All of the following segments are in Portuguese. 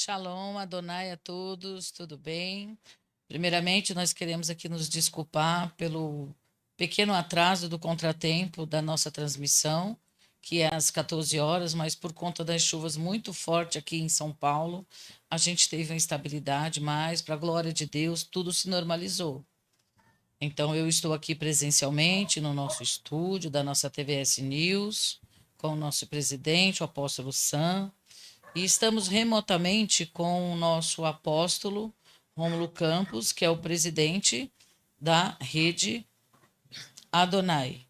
Shalom, Adonai a todos, tudo bem? Primeiramente, nós queremos aqui nos desculpar pelo pequeno atraso do contratempo da nossa transmissão, que é às 14 horas, mas por conta das chuvas muito fortes aqui em São Paulo, a gente teve uma instabilidade, mas, para a glória de Deus, tudo se normalizou. Então, eu estou aqui presencialmente no nosso estúdio da nossa TVS News, com o nosso presidente, o apóstolo Sam, e estamos remotamente com o nosso apóstolo Rômulo Campos, que é o presidente da rede Adonai.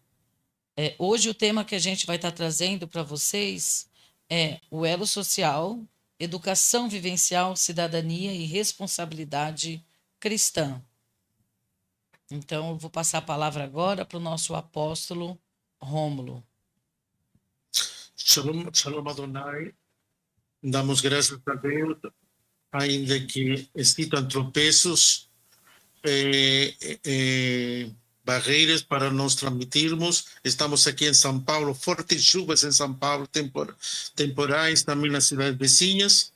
Hoje o tema que a gente vai estar trazendo para vocês é o elo social, educação vivencial, cidadania e responsabilidade cristã. Então, eu vou passar a palavra agora para o nosso apóstolo Rômulo. Shalom, shalom Adonai. Damos graças a Deus, ainda que existam tropeços, barreiras para nós transmitirmos. Estamos aqui em São Paulo, fortes chuvas em São Paulo, temporais também nas cidades vizinhas,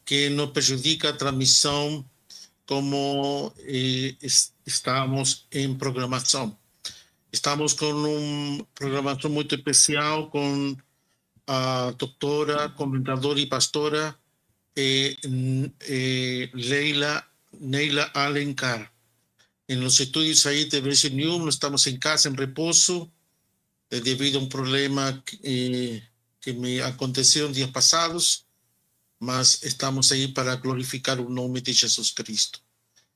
que nos prejudica a transmissão como estamos em programação. Estamos com uma programação muito especial com a doutora, comentadora e pastora Neila Alencar. En los estudios ahí de TVS News, estamos en casa, en reposo, debido a un problema que me aconteció en días pasados, mas estamos ahí para glorificar el nombre de Jesús Cristo.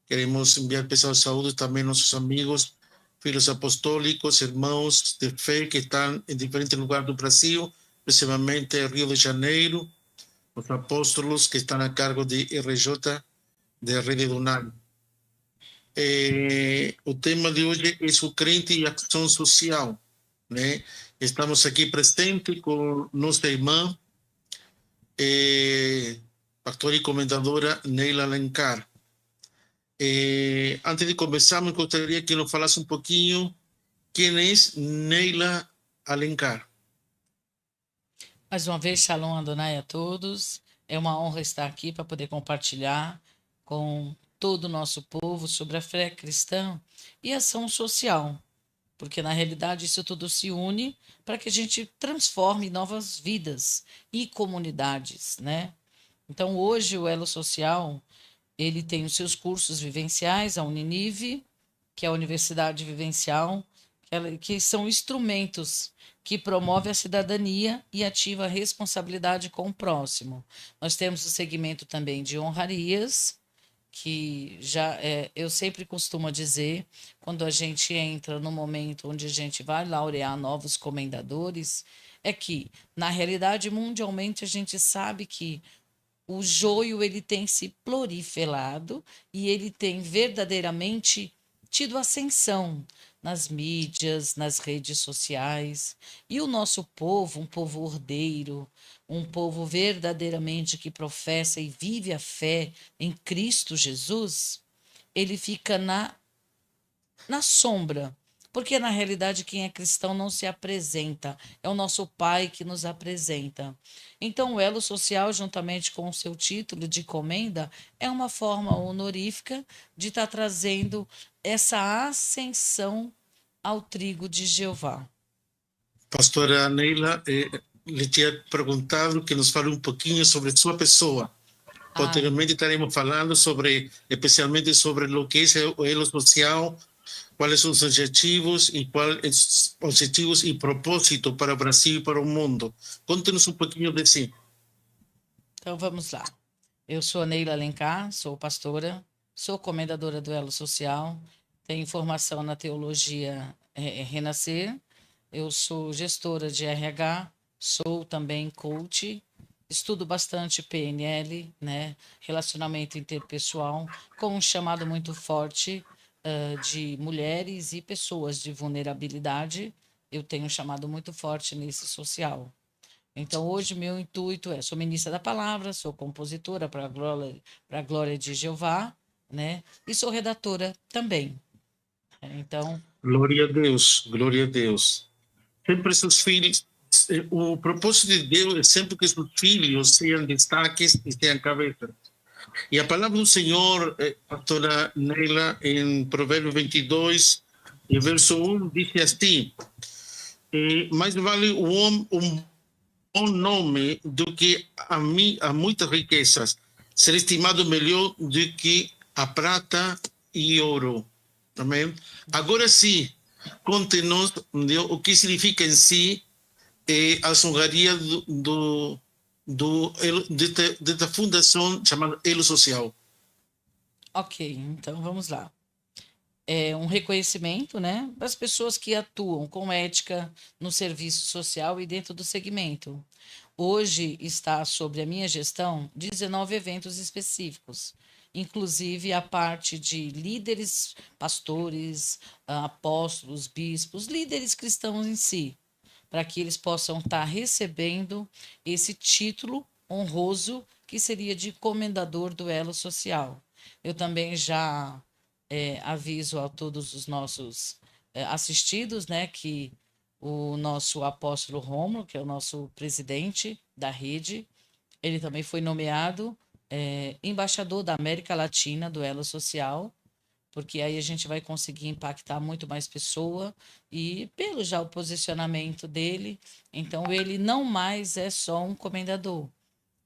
Queremos enviar pesados saludos también a nuestros amigos, filhos apostólicos, hermanos de fe que están en diferentes lugares del Brasil, principalmente Rio de Janeiro, los apóstolos que están a cargo de RJ, de Rede Adonai. O tema de hoje é o crente e ação social, né? Estamos aqui presentes com nossa irmã, pastora e comentadora Neila Alencar. Antes de começarmos, gostaria que nos falasse um pouquinho quem é Neila Alencar. Mais uma vez, Shalom Adonai a todos. É uma honra estar aqui para poder compartilhar com todo o nosso povo sobre a fé cristã e ação social, porque na realidade isso tudo se une para que a gente transforme novas vidas e comunidades, né? Então hoje o Elo Social, ele tem os seus cursos vivenciais, a Uninive, que é a Universidade Vivencial, que são instrumentos que promovem a cidadania e ativa a responsabilidade com o próximo. Nós temos o segmento também de honrarias, que eu sempre costumo dizer, quando a gente entra no momento onde a gente vai laurear novos comendadores, é que, na realidade, mundialmente, a gente sabe que o joio ele tem se proliferado e ele tem verdadeiramente tido ascensão nas mídias, nas redes sociais. E o nosso povo, um povo ordeiro, um povo verdadeiramente que professa e vive a fé em Cristo Jesus, ele fica na sombra. Porque, na realidade, quem é cristão não se apresenta. É o nosso Pai que nos apresenta. Então, o elo social, juntamente com o seu título de comenda, é uma forma honorífica de estar trazendo essa ascensão ao trigo de Jeová. Pastora Neila, lhe tinha perguntado que nos fale um pouquinho sobre sua pessoa. Posteriormente estaremos falando especialmente sobre o que é o elo social, quais são os objetivos e propósitos para o Brasil e para o mundo. Conte-nos um pouquinho de si. Então vamos lá. Eu sou a Neila Alencar, sou pastora, sou comendadora do Elo Social, tenho formação na teologia Renascer, eu sou gestora de RH, sou também coach, estudo bastante PNL, né, relacionamento interpessoal, com um chamado muito forte de mulheres e pessoas de vulnerabilidade. Eu tenho um chamado muito forte nesse social. Então, hoje, meu intuito sou ministra da palavra, sou compositora para a glória de Jeová, né? E sou redatora também. Então... Glória a Deus, glória a Deus. Sempre seus filhos, o propósito de Deus é sempre que seus filhos sejam destaques e tenham cabeça. E a palavra do Senhor, pastora Neila, em Provérbios 22, e verso 1, diz assim: mais vale um bom nome do que a muitas riquezas, ser estimado melhor do que a prata e ouro. Amém? Agora sim, conte-nos o que significa em si a honraria da fundação chamada Elo Social. Ok, então vamos lá. É um reconhecimento, né, das pessoas que atuam com ética no serviço social e dentro do segmento. Hoje está sobre a minha gestão 19 eventos específicos, inclusive a parte de líderes, pastores, apóstolos, bispos, líderes cristãos em si, para que eles possam estar recebendo esse título honroso que seria de comendador do elo social. Eu também já aviso a todos os nossos assistidos, né, que o nosso apóstolo Rômulo, que é o nosso presidente da rede, ele também foi nomeado embaixador da América Latina do Elo Social, porque aí a gente vai conseguir impactar muito mais pessoa e pelo já o posicionamento dele, então ele não mais é só um comendador.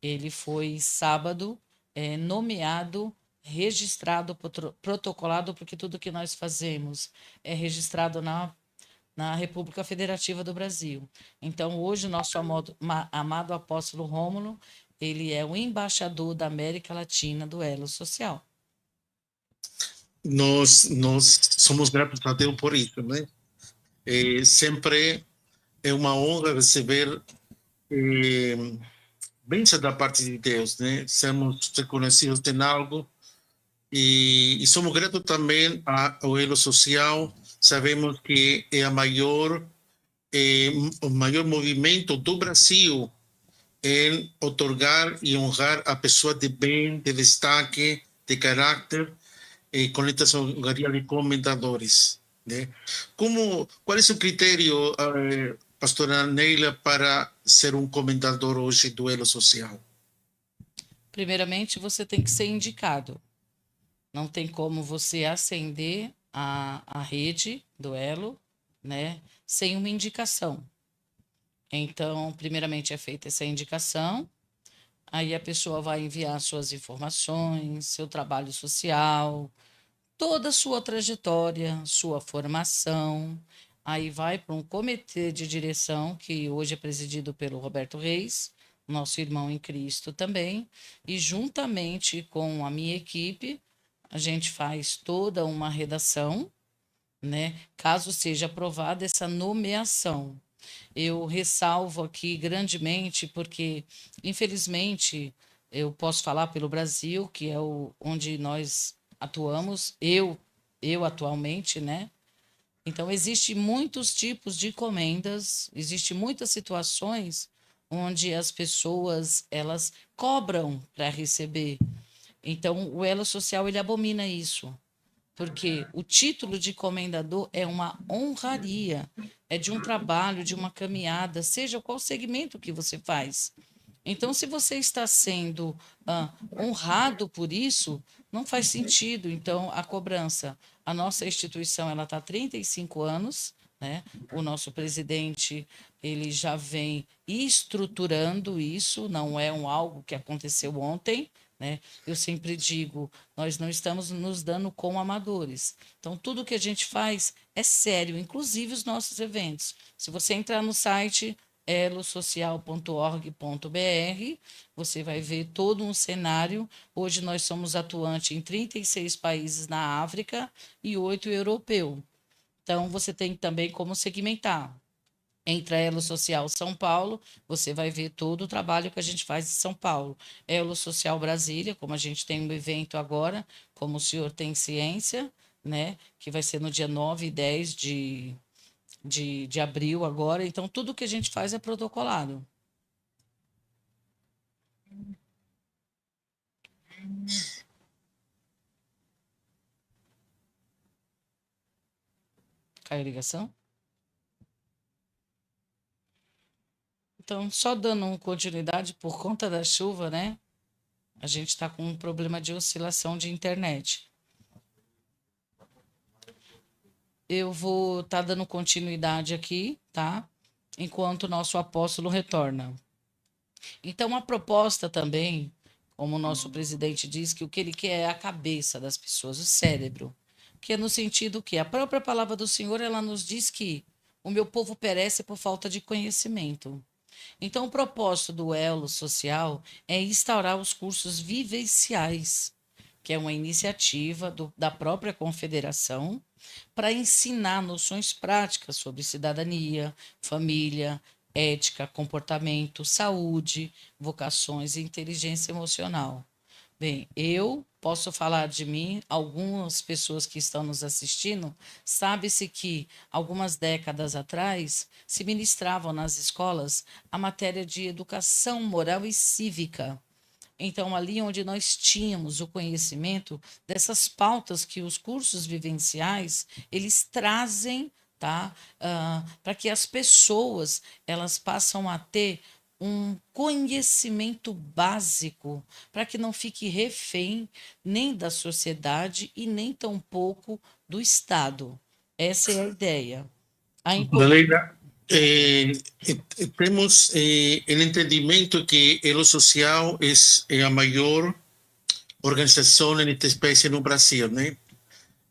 Ele foi sábado nomeado, registrado, protocolado, porque tudo que nós fazemos é registrado na República Federativa do Brasil. Então, hoje, o nosso amado apóstolo Rômulo, ele é o embaixador da América Latina do Elo Social. Nós somos gratos a Deus por isso, né? Sempre é uma honra receber bênção da parte de Deus, né? Sermos reconhecidos em algo e somos gratos também ao Elo Social. Sabemos que é o maior movimento do Brasil em otorgar e honrar a pessoa de bem, de destaque, de caráter, com esta honraria de comentadores. Né? Qual é o seu critério, pastora Neila, para ser um comentador hoje do Elo Social? Primeiramente, você tem que ser indicado. Não tem como você ascender a rede do Elo, né, sem uma indicação. Então, primeiramente é feita essa indicação, aí a pessoa vai enviar suas informações, seu trabalho social, toda a sua trajetória, sua formação. Aí vai para um comitê de direção, que hoje é presidido pelo Roberto Reis, nosso irmão em Cristo também, e juntamente com a minha equipe, a gente faz toda uma redação, né? Caso seja aprovada essa nomeação. Eu ressalvo aqui grandemente, porque, infelizmente, eu posso falar pelo Brasil, que é onde nós atuamos, eu atualmente, né? Então, existe muitos tipos de comendas, existe muitas situações onde as pessoas, elas cobram para receber. Então, o elo social, ele abomina isso, porque o título de comendador é uma honraria, é de um trabalho, de uma caminhada, seja qual segmento que você faz. Então, se você está sendo honrado por isso, não faz sentido. Então, a cobrança. A nossa instituição ela está há 35 anos, né? O nosso presidente ele já vem estruturando isso, não é algo que aconteceu ontem, né? Eu sempre digo, nós não estamos nos dando com amadores. Então, tudo que a gente faz é sério, inclusive os nossos eventos. Se você entrar no site elosocial.org.br, você vai ver todo um cenário. Hoje nós somos atuantes em 36 países na África e 8 europeu. Então, você tem também como segmentar. Entra Elo Social São Paulo, você vai ver todo o trabalho que a gente faz em São Paulo. Elo Social Brasília, como a gente tem um evento agora, como o senhor tem ciência, né? Que vai ser no dia 9 e 10 de abril agora. Então, tudo que a gente faz é protocolado. Caiu a ligação? Então, só dando continuidade por conta da chuva, né? A gente está com um problema de oscilação de internet. Eu vou estar dando continuidade aqui, tá? Enquanto o nosso apóstolo retorna. Então, a proposta também, como o nosso presidente diz, que o que ele quer é a cabeça das pessoas, o cérebro. Que é no sentido que a própria palavra do Senhor, ela nos diz que o meu povo perece por falta de conhecimento. Então, o propósito do Elo Social é instaurar os cursos vivenciais, que é uma iniciativa da própria confederação para ensinar noções práticas sobre cidadania, família, ética, comportamento, saúde, vocações e inteligência emocional. Bem, eu posso falar de mim, algumas pessoas que estão nos assistindo, sabe-se que algumas décadas atrás se ministravam nas escolas a matéria de educação moral e cívica. Então, ali onde nós tínhamos o conhecimento dessas pautas que os cursos vivenciais, eles trazem, tá? Para que as pessoas, elas passam a ter um conhecimento básico, para que não fique refém nem da sociedade e nem tampouco do Estado. Essa é a ideia. A Leila, temos o entendimento que Elo Social é a maior organização nesta espécie no Brasil, né?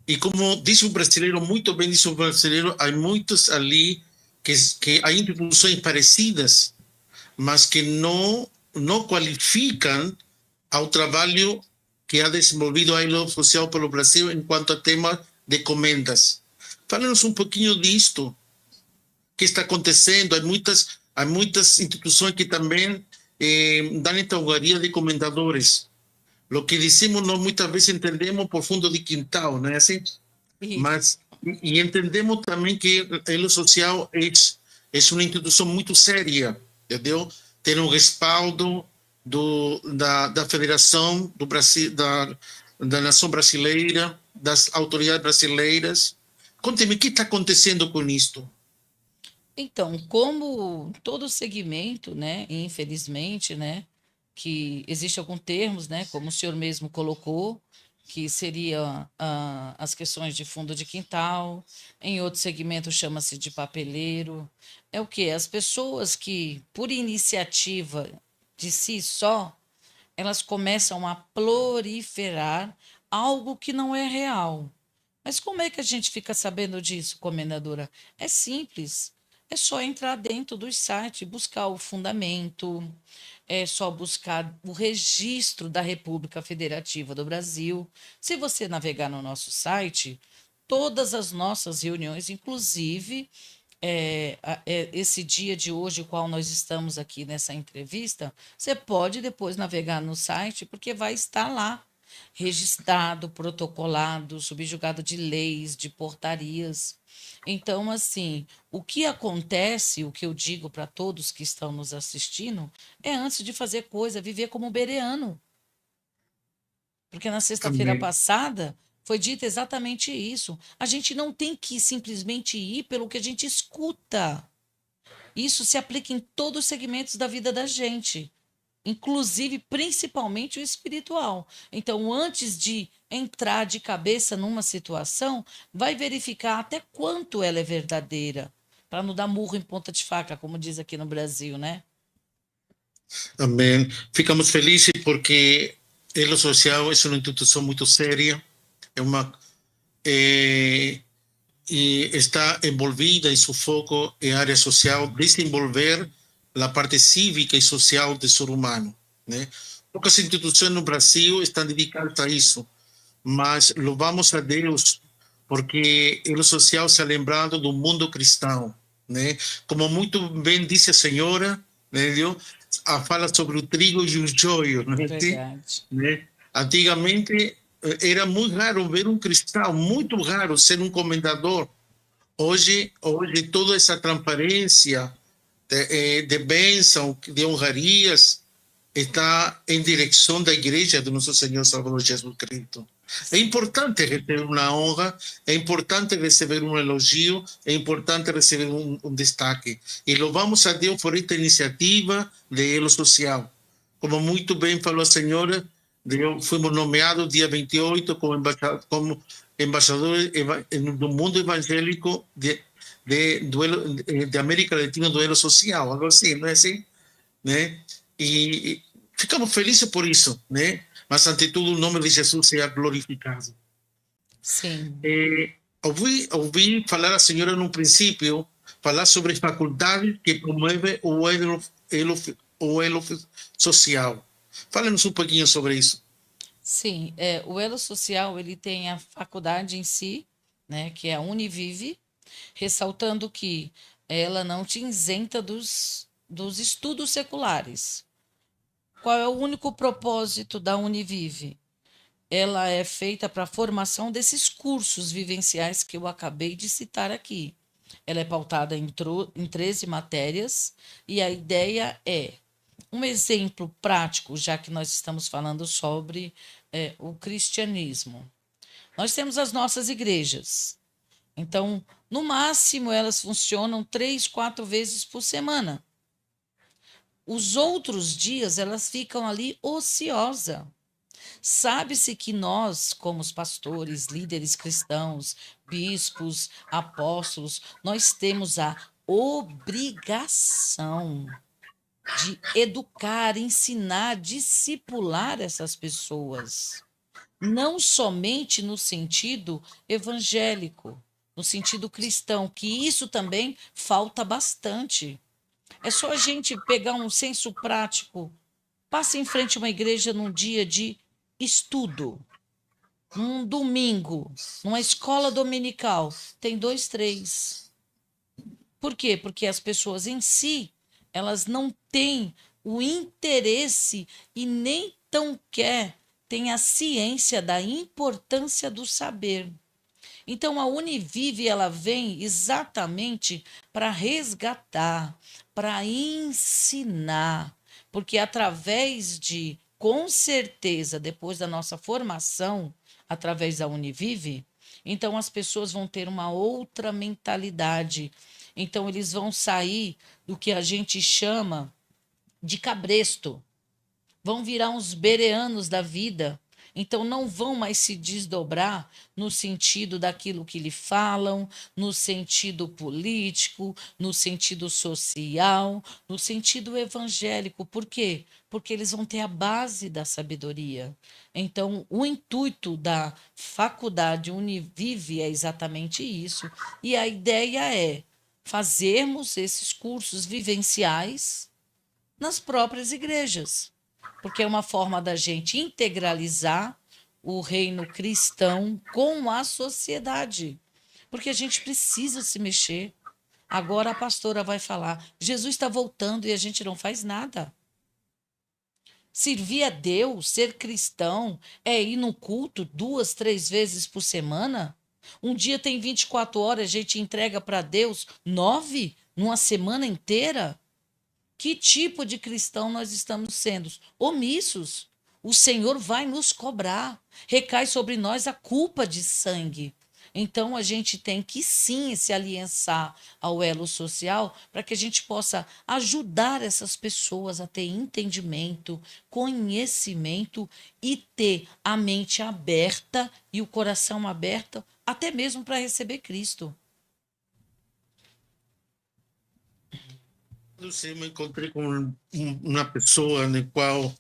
E como disse o brasileiro, muito bem disse o brasileiro, há muitos ali que há instituições parecidas, mas que não qualificam ao trabalho que ha desenvolvido a Elo Social pelo Brasil enquanto a tema de comendas. Fala-nos um pouquinho disto, que está acontecendo. Há muitas instituições que também dão itaguaria de comendadores. O que dizemos nós muitas vezes entendemos por fundo de quintal, não é assim? Mas, e entendemos também que o Elo Social é uma instituição muito séria, entendeu? Tem um respaldo da Federação do Brasil, da nação brasileira, das autoridades brasileiras. Conte-me, o que está acontecendo com isto? Então, como todo segmento, né, infelizmente, né, que existe alguns termos, né, como o senhor mesmo colocou, que seria as questões de fundo de quintal, em outro segmento chama-se de papeleiro. É o que? As pessoas que, por iniciativa de si só, elas começam a proliferar algo que não é real. Mas como é que a gente fica sabendo disso, comendadora? É simples. É só entrar dentro do site, buscar o fundamento, é só buscar o registro da República Federativa do Brasil. Se você navegar no nosso site, todas as nossas reuniões, inclusive esse dia de hoje, o qual nós estamos aqui nessa entrevista, você pode depois navegar no site, porque vai estar lá registrado, protocolado, subjugado de leis, de portarias. Então, assim, o que acontece, o que eu digo para todos que estão nos assistindo, é antes de fazer coisa, viver como um bereano. Porque na sexta-feira Amém. passada foi dito exatamente isso. A gente não tem que simplesmente ir pelo que a gente escuta. Isso se aplica em todos os segmentos da vida da gente, inclusive, principalmente o espiritual. Então, antes de entrar de cabeça numa situação, vai verificar até quanto ela é verdadeira, para não dar murro em ponta de faca, como diz aqui no Brasil, né? Amém. Ficamos felizes porque Elo Social é uma instituição muito séria, é uma, e está envolvida em seu foco em área social, desenvolver a parte cívica e social do ser humano, né? Poucas instituições no Brasil estão dedicadas a isso, mas louvamos a Deus porque Elo Social se ha lembrado do mundo cristão, né? Como muito bem disse a senhora, né, Deus, a fala sobre o trigo e os joios, né? Verdade. Né? Antigamente era muito raro ver um cristão, muito raro ser um comendador. Hoje toda essa transparência de bênção, de honrarias, está em direção da igreja do nosso Senhor Salvador Jesus Cristo. É importante receber uma honra, é importante receber um elogio, é importante receber um destaque. E louvamos a Deus por esta iniciativa de Elo Social. como muito bem falou a senhora, fomos nomeados dia 28 como embaixadores do mundo evangélico de América Latina do elo social, algo assim, não é assim? Né? E ficamos felizes por isso, né? Mas, ante tudo, o nome de Jesus seja glorificado. Sim. Ouvi falar a senhora no princípio, falar sobre faculdades que promovem o elo social. Fale-nos um pouquinho sobre isso. Sim, o elo social ele tem a faculdade em si, né, que é a Univive, ressaltando que ela não te isenta dos estudos seculares. Qual é o único propósito da Univive? Ela é feita para a formação desses cursos vivenciais que eu acabei de citar aqui. Ela é pautada em 13 matérias e a ideia é um exemplo prático, já que nós estamos falando sobre o cristianismo. Nós temos as nossas igrejas. Então, no máximo, elas funcionam 3, 4 vezes por semana. Os outros dias, elas ficam ali ociosa. Sabe-se que nós, como os pastores, líderes cristãos, bispos, apóstolos, nós temos a obrigação de educar, ensinar, discipular essas pessoas. Não somente no sentido evangélico, no sentido cristão, que isso também falta bastante. É só a gente pegar um senso prático. Passe em frente a uma igreja num dia de estudo, num domingo, numa escola dominical. Tem 2, 3. Por quê? Porque as pessoas em si, elas não têm o interesse e nem tão têm a ciência da importância do saber. Então a Univive ela vem exatamente para resgatar, para ensinar, porque através de, com certeza, depois da nossa formação, através da Univive, então as pessoas vão ter uma outra mentalidade. Então eles vão sair do que a gente chama de cabresto, vão virar uns bereanos da vida. Então, não vão mais se desdobrar no sentido daquilo que lhe falam, no sentido político, no sentido social, no sentido evangélico. Por quê? Porque eles vão ter a base da sabedoria. Então, o intuito da faculdade Univive é exatamente isso. E a ideia é fazermos esses cursos vivenciais nas próprias igrejas, porque é uma forma da gente integralizar o reino cristão com a sociedade, porque a gente precisa se mexer. Agora a pastora vai falar: Jesus está voltando e a gente não faz nada. Servir a Deus, ser cristão, é ir no culto 2, 3 vezes por semana? Um dia tem 24 horas, a gente entrega para Deus 9 numa semana inteira? Que tipo de cristão nós estamos sendo? Omissos. O Senhor vai nos cobrar. Recai sobre nós a culpa de sangue. Então, a gente tem que sim se aliançar ao elo social para que a gente possa ajudar essas pessoas a ter entendimento, conhecimento e ter a mente aberta e o coração aberto, até mesmo para receber Cristo. Eu me encontrei com uma pessoa na qual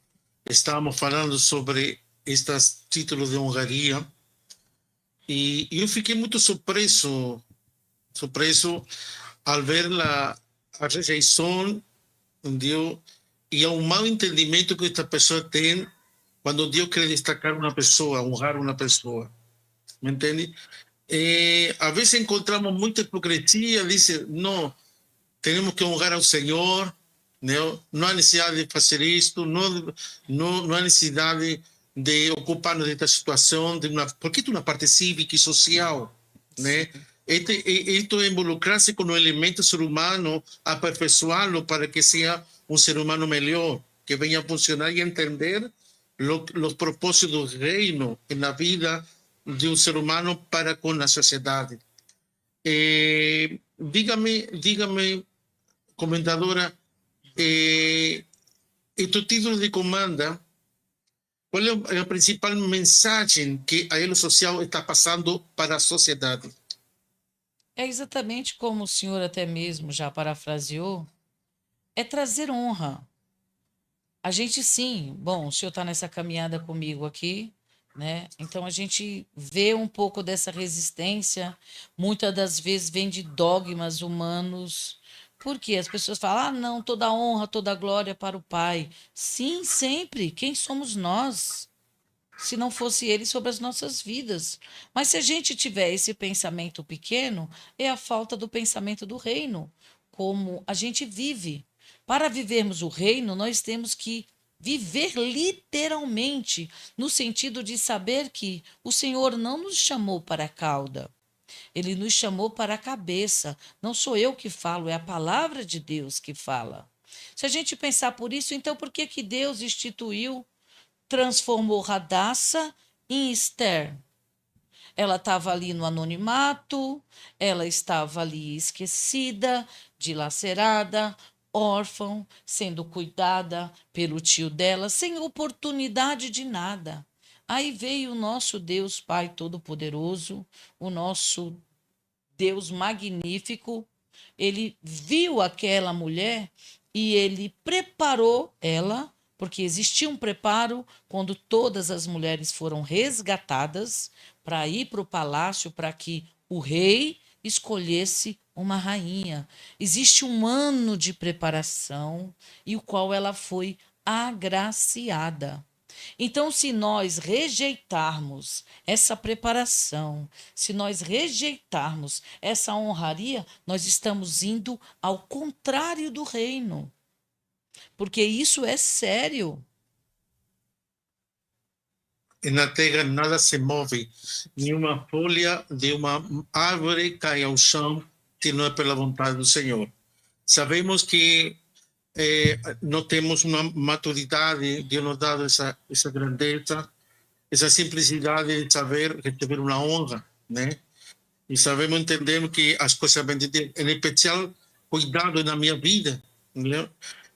estávamos falando sobre estes títulos de honraria e eu fiquei muito surpreso ao ver a rejeição Deus e ao mau entendimento que esta pessoa tem quando Deus quer destacar uma pessoa, honrar uma pessoa, me entende? A veces encontramos muita hipocrisia, dice, não, temos que honrar ao Senhor, não há necessidade de fazer isto, não há necessidade de ocupar-nos desta situação, porque é uma parte cívica e social, né? Isto é involucrar-se com o elemento ser humano, aperfeiçoá-lo para que seja um ser humano melhor, que venha a funcionar e entender os propósitos do reino na vida de um ser humano para com a sociedade. Dígame, comentadora, E tu título de comanda, qual é a principal mensagem que a Elo Social está passando para a sociedade? É exatamente como o senhor até mesmo já parafraseou, é trazer honra. A gente sim, bom, o senhor está nessa caminhada comigo aqui, né? Então a gente vê um pouco dessa resistência, muitas das vezes vem de dogmas humanos, porque as pessoas falam, ah, não, toda honra, toda glória para o Pai. Sim, sempre. Quem somos nós? Se não fosse Ele sobre as nossas vidas. Mas se a gente tiver esse pensamento pequeno, é a falta do pensamento do reino, como a gente vive. Para vivermos o reino, nós temos que viver literalmente, no sentido de saber que o Senhor não nos chamou para a cauda, ele nos chamou para a cabeça. Não sou eu que falo, é a palavra de Deus que fala. Se a gente pensar por isso, então por que que Deus instituiu, transformou Radassa em Esther? Ela estava ali no anonimato, ela estava ali esquecida, dilacerada, órfã, sendo cuidada pelo tio dela, sem oportunidade de nada. Aí veio o nosso Deus Pai Todo-Poderoso, o nosso Deus magnífico. Ele viu aquela mulher e ele preparou ela, porque existia um preparo quando todas as mulheres foram resgatadas para ir para o palácio para que o rei escolhesse uma rainha. Existe um ano de preparação e o qual ela foi agraciada. Então, se nós rejeitarmos essa preparação, se nós rejeitarmos essa honraria, nós estamos indo ao contrário do reino, porque isso é sério. E na terra nada se move, nenhuma folha de uma árvore cai ao chão, se não é pela vontade do Senhor. Sabemos que não temos uma maturidade, Deus nos dá essa grandeza, essa simplicidade de saber receber uma honra, né? E sabemos, entendemos que as coisas vêm de Deus, em especial, cuidado na minha vida, né?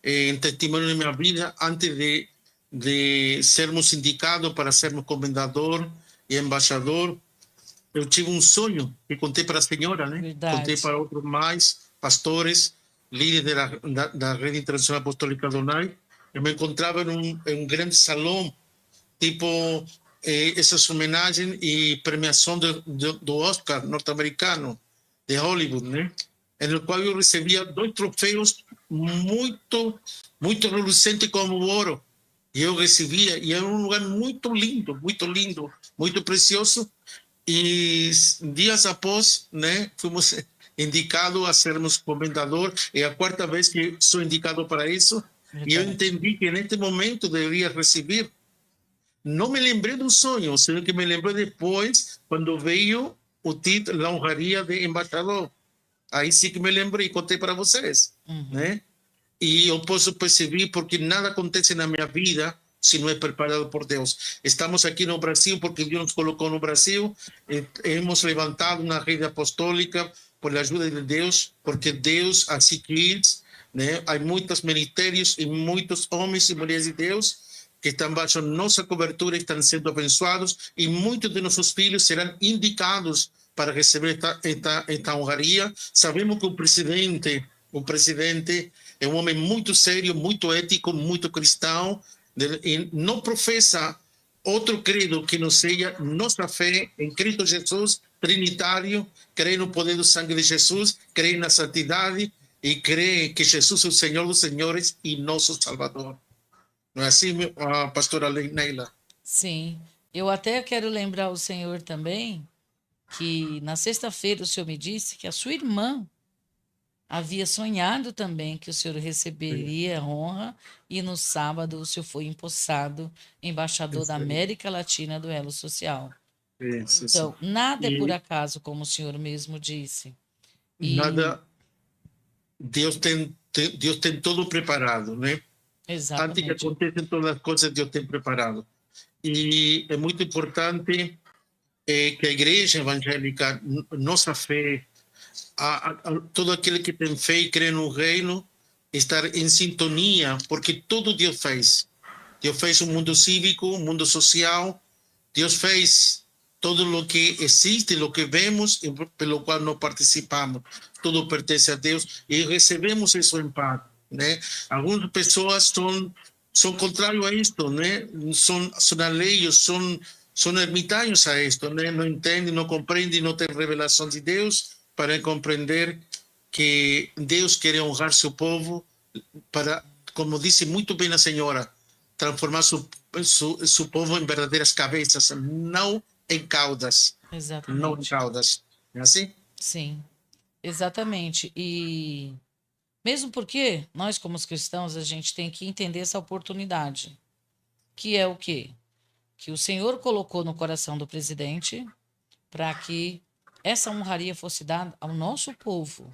Em testemunho na minha vida, antes de sermos indicados para sermos comendador e embaixador, eu tive um sonho que contei para a senhora, né? Contei Verdade. para outros mais pastores, líderes da Rede Internacional Apostólica Adonai. Eu me encontrava em um grande salão, tipo essas homenagens e premiação do Oscar norte-americano, de Hollywood, né? No qual eu recebia 2 troféus muito reluzentes como ouro. E eu recebia, e era um lugar muito lindo, muito precioso. E dias após, né, fomos indicados a sermos comendador. É a 4ª vez que sou indicado para isso. E eu Verdade. entendi que neste momento deveria receber. Não me lembrei do sonho, sendo que me lembrei depois, quando veio o título, a honraria de embaixador. Aí sim que me lembrei e contei para vocês, né? E eu posso perceber porque nada acontece na minha vida se não é preparado por Deus. Estamos aqui no Brasil porque Deus nos colocou no Brasil, hemos levantado uma rede apostólica por a ajuda de Deus, porque Deus assim quis, né? Há muitos ministérios e muitos homens e mulheres de Deus que estão baixo nossa cobertura, estão sendo abençoados e muitos de nossos filhos serão indicados para receber esta honraria. Sabemos que o presidente é um homem muito sério, muito ético, muito cristão, e não professa outro credo que não seja nossa fé em Cristo Jesus, trinitário, crê no poder do sangue de Jesus, crê na santidade e crê que Jesus é o Senhor dos senhores e nosso Salvador. Não é assim, pastora Neila? Sim. Eu até quero lembrar o senhor também que na sexta-feira o senhor me disse que a sua irmã havia sonhado também que o senhor receberia honra e no sábado o senhor foi empossado embaixador da América Latina do Elo Social. Isso. Então, nada é por E acaso, como o senhor mesmo disse. E nada, Deus tem tudo preparado, né? Antes que exatamente. aconteçam todas as coisas, Deus tem preparado. E é muito importante que a igreja evangélica, nossa fé, todo aquele que tem fé e crê no reino, estar em sintonia, porque tudo Deus fez. Deus fez um mundo cívico, um mundo social. Deus fez todo o que existe, o que vemos, e pelo qual nós participamos. Tudo pertence a Deus e recebemos isso em paz, né? Algumas pessoas são contrários a isto, né? São alheios, são ermitaños a isto, né? Não entendem, não compreendem, não têm revelação de Deus para compreender que Deus quer honrar seu povo para, como disse muito bem a senhora, transformar seu povo em verdadeiras cabeças, não em caudas. Exatamente. Não em caudas. Não é assim? Sim, exatamente. E mesmo porque nós, como os cristãos, a gente tem que entender essa oportunidade, que é o quê? Que o Senhor colocou no coração do presidente para que essa honraria fosse dada ao nosso povo.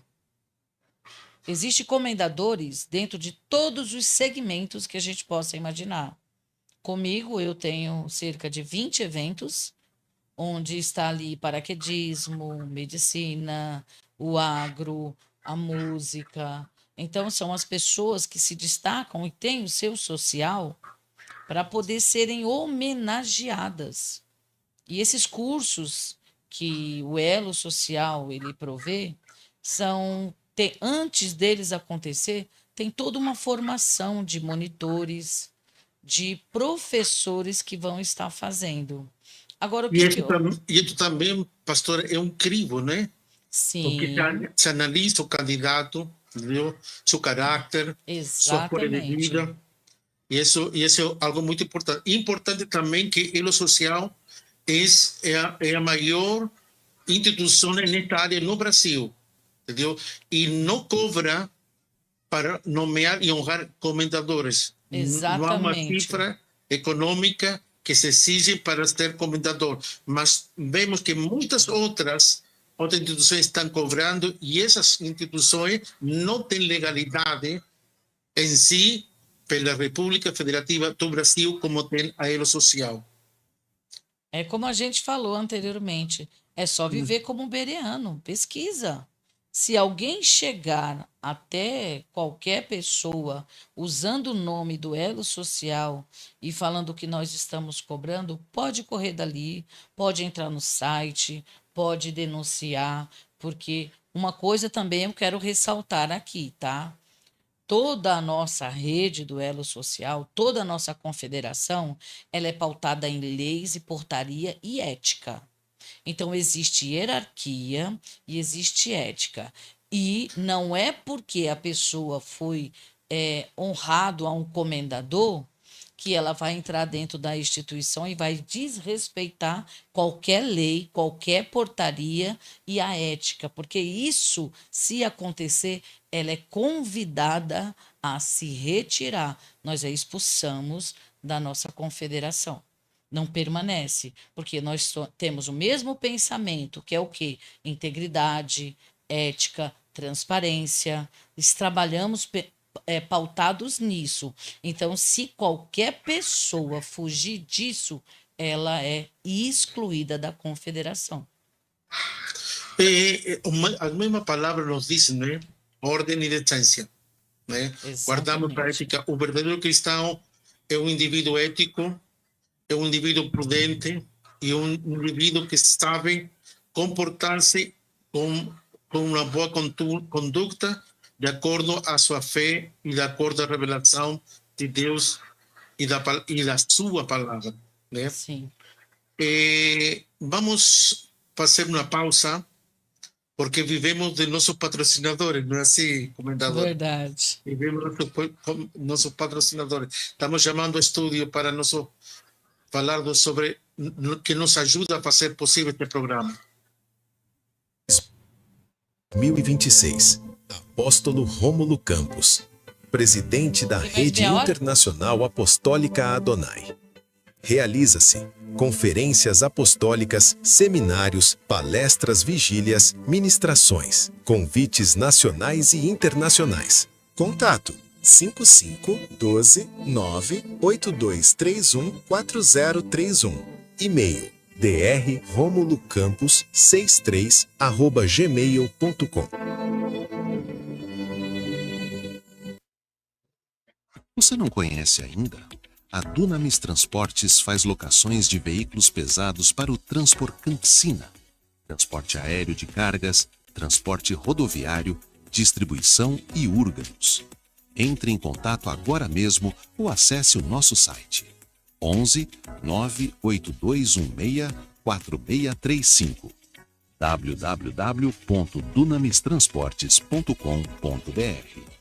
Existem comendadores dentro de todos os segmentos que a gente possa imaginar. Comigo, eu tenho cerca de 20 eventos, onde está ali paraquedismo, medicina, o agro, a música. Então, são as pessoas que se destacam e têm o seu social para poder serem homenageadas. E esses cursos que o Elo Social ele provê são antes deles acontecer, tem toda uma formação de monitores, de professores que vão estar fazendo. Agora, o que que eu... E isso também, pastor, é um crivo, né? Porque Sim, se analisa o candidato, entendeu? Seu caráter, sua forma de exatamente. vida. E isso é algo muito importante. Importante também que Elo Social é a maior instituição nesta área no Brasil, entendeu? E não cobra para nomear e honrar comentadores. Não há uma Exatamente. cifra econômica que se exige para ser comentador, mas vemos que muitas outras instituições estão cobrando e essas instituições não têm legalidade em si pela República Federativa do Brasil como tem a Elo Social. É como a gente falou anteriormente, é só viver como um bereano, pesquisa. Se alguém chegar até qualquer pessoa usando o nome do elo social e falando que nós estamos cobrando, pode correr dali, pode entrar no site, pode denunciar, porque uma coisa também eu quero ressaltar aqui, tá? Toda a nossa rede do elo social, toda a nossa confederação, ela é pautada em leis e portaria e ética. Então, existe hierarquia e existe ética. E não é porque a pessoa foi honrado a um comendador que ela vai entrar dentro da instituição e vai desrespeitar qualquer lei, qualquer portaria e a ética, porque isso, se acontecer, ela é convidada a se retirar. Nós a expulsamos da nossa confederação. Não permanece, porque nós temos o mesmo pensamento, que é o quê? Integridade, ética, transparência. Trabalhamos pautados nisso. Então, se qualquer pessoa fugir disso, ela é excluída da confederação. A mesma palavra nos diz, né? Ordem e decência, né? Guardamos a ética. O verdadeiro cristão é um indivíduo ético, é um indivíduo prudente e um indivíduo que sabe comportar-se com uma boa conduta de acordo à sua fé e de acordo à revelação de Deus e da sua palavra, né? Sim. Vamos fazer uma pausa, porque vivemos de nossos patrocinadores, não é assim, comendador? Verdade. Vivemos de nossos patrocinadores. Estamos chamando o estúdio para falar sobre o que nos ajuda a fazer possível este programa. 2026. Apóstolo Rômulo Campos, presidente da Rede Internacional Apostólica Adonai. Realiza-se conferências apostólicas, seminários, palestras, vigílias, ministrações, convites nacionais e internacionais. Contato 5512-98231-4031. E-mail drromulocampos63@gmail.com. Você não conhece ainda? A Dunamis Transportes faz locações de veículos pesados para o Transporcampsina, transporte aéreo de cargas, transporte rodoviário, distribuição e Urganos. Entre em contato agora mesmo ou acesse o nosso site 11 98216 4635 www.dunamistransportes.com.br.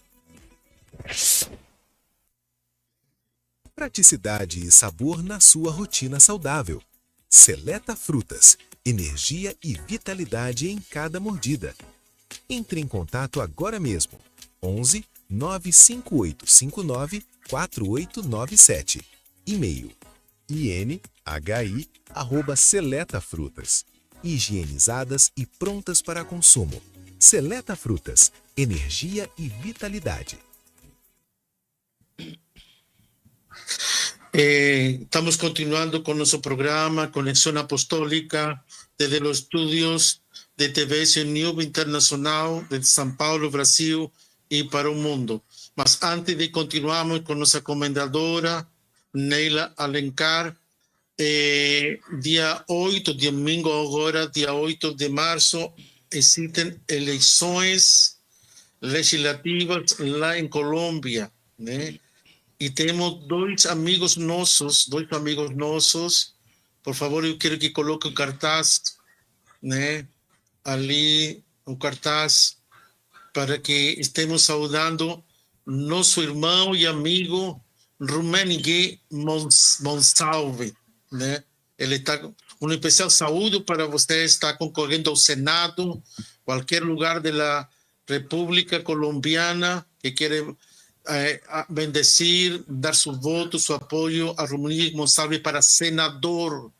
Praticidade e sabor na sua rotina saudável. Seleta Frutas, energia e vitalidade em cada mordida. Entre em contato agora mesmo. 11 95859 4897. E-mail inhi@seletafrutas. Higienizadas e prontas para consumo. Seleta Frutas, energia e vitalidade. Estamos continuando con nuestro programa Conexión Apostólica desde los estudios de TVS News Internacional de São Paulo, Brasil y para el mundo. Mas antes de continuarmos con nuestra comendadora Neila Alencar, dia 8, domingo agora, dia 8 de março, existem eleições legislativas lá em Colômbia, né? E temos dois amigos nossos, por favor, eu quero que coloque o cartaz, né? Ali, o cartaz, para que estemos saudando nosso irmão e amigo Rummenigge Monsalve, né? Ele está com um especial saúde para você, está concorrendo ao Senado, qualquer lugar da República Colombiana que quer bendecir, dar seu voto, seu apoio a Rummenigge Monsalve para senador,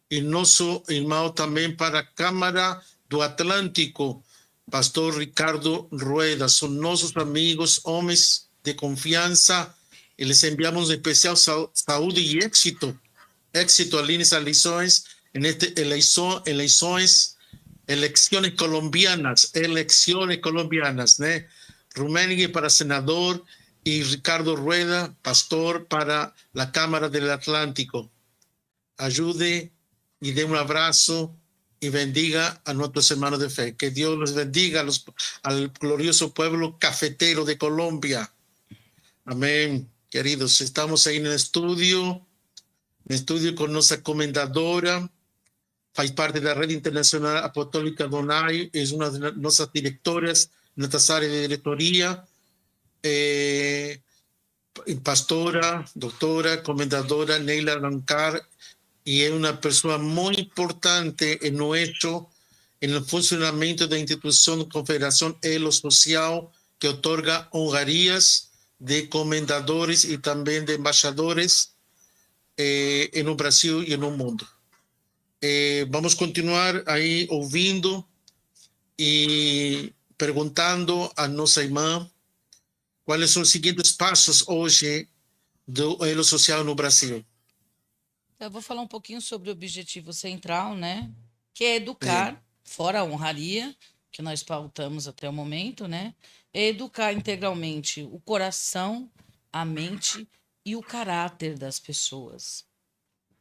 e nosso irmão também para a Câmara do Atlântico, pastor Ricardo Rueda. São nossos amigos, homens de confiança, e les enviamos especial saúde e êxito ali nessas eleições, eleições colombianas, né? Rummenigge para senador y Ricardo Rueda, pastor para la Cámara del Atlántico. Ayude y dé un abrazo y bendiga a nuestros hermanos de fe. Que Dios los bendiga al glorioso pueblo cafetero de Colombia. Amén. Queridos, estamos ahí en el estudio con nuestra comendadora, faz parte de la Red Internacional Apostólica Adonai, es una de nuestras directoras, nuestras áreas de directoría, pastora, doctora, comendadora Neila Alencar, y es una persona muy importante en el funcionamiento de la institución Confederación Elo Social, que otorga honrarías de comendadores y también de embajadores en el Brasil y en el mundo. Vamos a continuar ahí ouvindo y perguntando a nossa irmã quais são os seguintes passos hoje do Elo Social no Brasil. Eu vou falar um pouquinho sobre o objetivo central, né? Que é educar, fora a honraria, que nós pautamos até o momento, né? É educar integralmente o coração, a mente e o caráter das pessoas.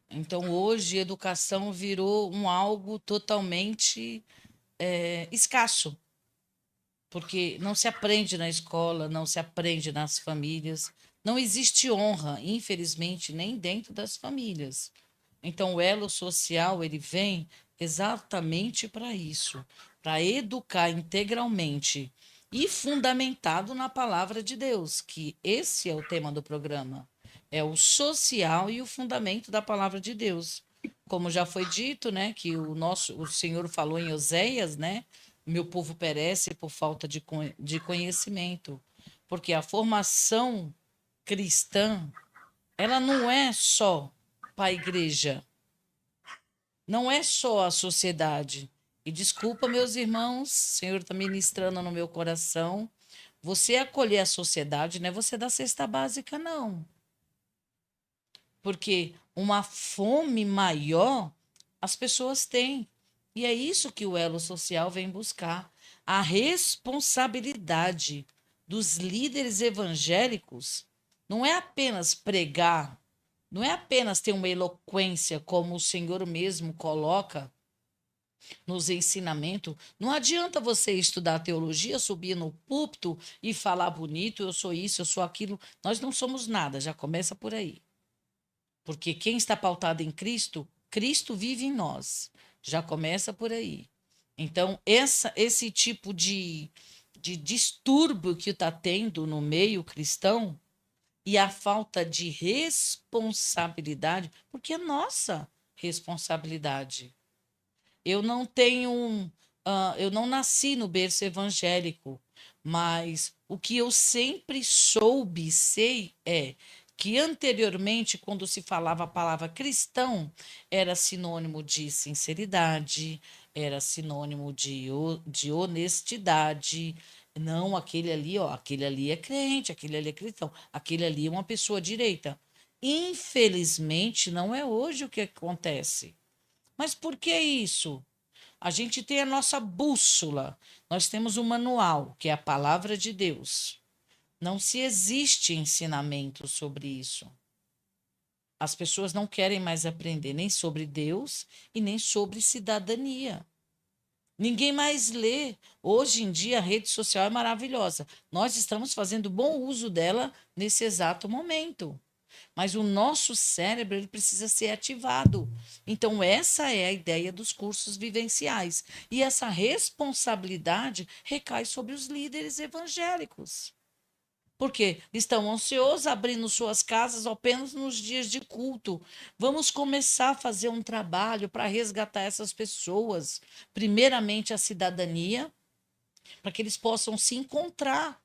Então, hoje, educação virou algo totalmente escasso, porque não se aprende na escola, não se aprende nas famílias, não existe honra, infelizmente, nem dentro das famílias. Então, o elo social, ele vem exatamente para isso, para educar integralmente e fundamentado na palavra de Deus, que esse é o tema do programa. É o social e o fundamento da palavra de Deus. Como já foi dito, né, que o Senhor falou em Oséias, né, meu povo perece por falta de conhecimento. Porque a formação cristã, ela não é só para a igreja, não é só a sociedade. E desculpa, meus irmãos, o Senhor está ministrando no meu coração, você acolher a sociedade não é você dar cesta básica, não. Porque uma fome maior as pessoas têm. E é isso que o elo social vem buscar. A responsabilidade dos líderes evangélicos não é apenas pregar, não é apenas ter uma eloquência, como o Senhor mesmo coloca nos ensinamentos. Não adianta você estudar teologia, subir no púlpito e falar bonito, eu sou isso, eu sou aquilo. Nós não somos nada, já começa por aí. Porque quem está pautado em Cristo, Cristo vive em nós. Já começa por aí. Então, esse tipo de distúrbio que está tendo no meio cristão e a falta de responsabilidade, porque é nossa responsabilidade. Eu não tenho, eu não nasci no berço evangélico, mas o que eu sempre soube e sei é que anteriormente, quando se falava a palavra cristão, era sinônimo de sinceridade, era sinônimo de honestidade. Não, aquele ali, ó, aquele ali é crente, aquele ali é cristão, aquele ali é uma pessoa direita. Infelizmente, não é hoje o que acontece. Mas por que isso? A gente tem a nossa bússola, nós temos um manual, que é a palavra de Deus. Não se existe ensinamento sobre isso. As pessoas não querem mais aprender nem sobre Deus e nem sobre cidadania. Ninguém mais lê. Hoje em dia a rede social é maravilhosa. Nós estamos fazendo bom uso dela nesse exato momento. Mas o nosso cérebro ele precisa ser ativado. Então, essa é a ideia dos cursos vivenciais. E essa responsabilidade recai sobre os líderes evangélicos. Porque estão ansiosos, abrindo suas casas apenas nos dias de culto. Vamos começar a fazer um trabalho para resgatar essas pessoas. Primeiramente, a cidadania, para que eles possam se encontrar.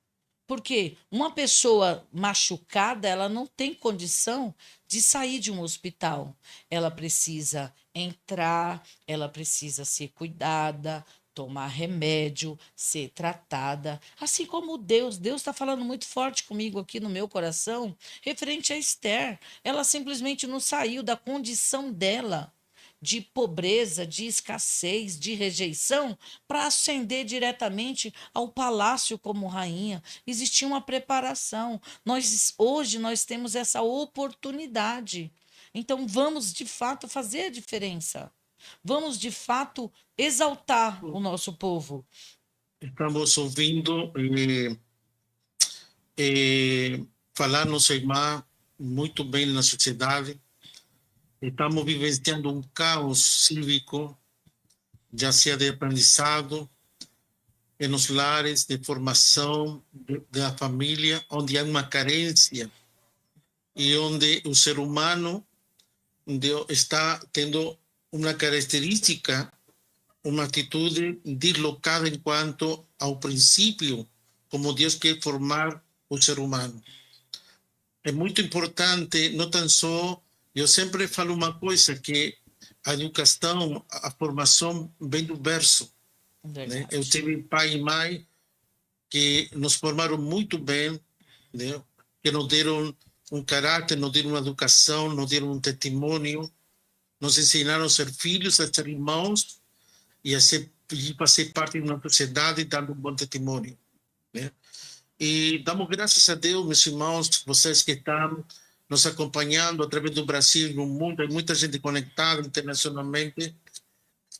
Porque uma pessoa machucada, ela não tem condição de sair de um hospital. Ela precisa entrar, ela precisa ser cuidada, tomar remédio, ser tratada. Assim como Deus está falando muito forte comigo aqui no meu coração, referente a Esther. Ela simplesmente não saiu da condição dela de pobreza, de escassez, de rejeição, para ascender diretamente ao palácio como rainha. Existia uma preparação. Hoje nós temos essa oportunidade. Então vamos de fato fazer a diferença. Vamos de fato exaltar o nosso povo. Estamos ouvindo falar nossa irmã muito bem na sociedade. Estamos vivenciando um caos cívico, já seja de aprendizado, nos lares, de formação da família, onde há uma carência e onde o ser humano está tendo uma característica, uma atitude deslocada em quanto ao princípio, como Deus quer formar o ser humano. É muito importante, não tão só, eu sempre falo uma coisa, que a educação, a formação vem do berço. Né? Eu tive pai e mãe que nos formaram muito bem, né? Que nos deram um caráter, nos deram uma educação, nos deram um testemunho, nos ensinaram a ser filhos, a ser irmãos e a ser parte de uma sociedade dando um bom testemunho. Né? E damos graças a Deus, meus irmãos, vocês que estão nos acompanhando através do Brasil e do mundo, tem muita gente conectada internacionalmente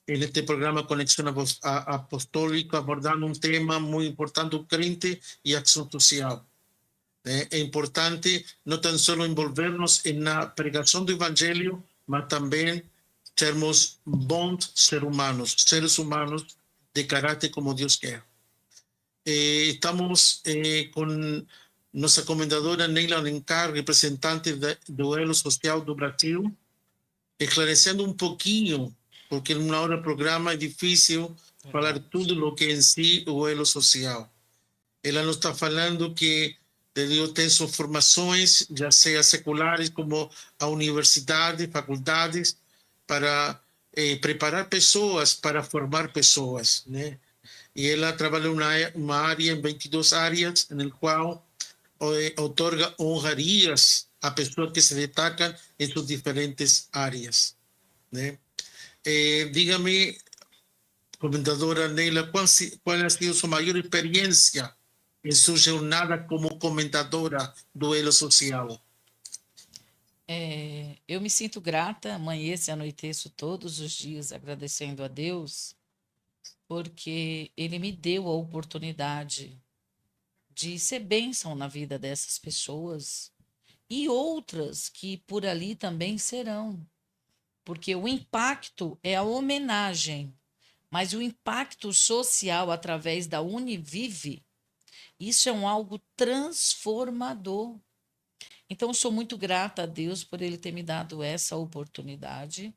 neste programa Conexão Apostólica, abordando um tema muito importante, o crente e a ação social. É importante não tão só envolver-nos na pregação do Evangelho, mas também sermos bons seres humanos de caráter como Deus quer. Estamos com nossa comendadora Neila Alencar, representante do Elo Social do Brasil, esclarecendo um pouquinho, porque numa hora do programa é difícil falar tudo o que é em si o Elo Social. Ela nos está falando que Deus tem suas formações, já seja seculares como a universidade, faculdades, para preparar pessoas, para formar pessoas, né? E ela trabalha uma área, em 22 áreas, na qual otorga honrarias a pessoas que se destacam em suas diferentes áreas, né? Dígame, comentadora Neila, ¿cuál ha sido su mayor experiencia em sua jornada como comentadora do Elo Social? Eu me sinto grata, amanheço e anoiteço todos os dias agradecendo a Deus, porque Ele me deu a oportunidade de ser bênção na vida dessas pessoas e outras que por ali também serão, porque o impacto é a homenagem, mas o impacto social através da Univive, isso é algo transformador. Então, eu sou muito grata a Deus por Ele ter me dado essa oportunidade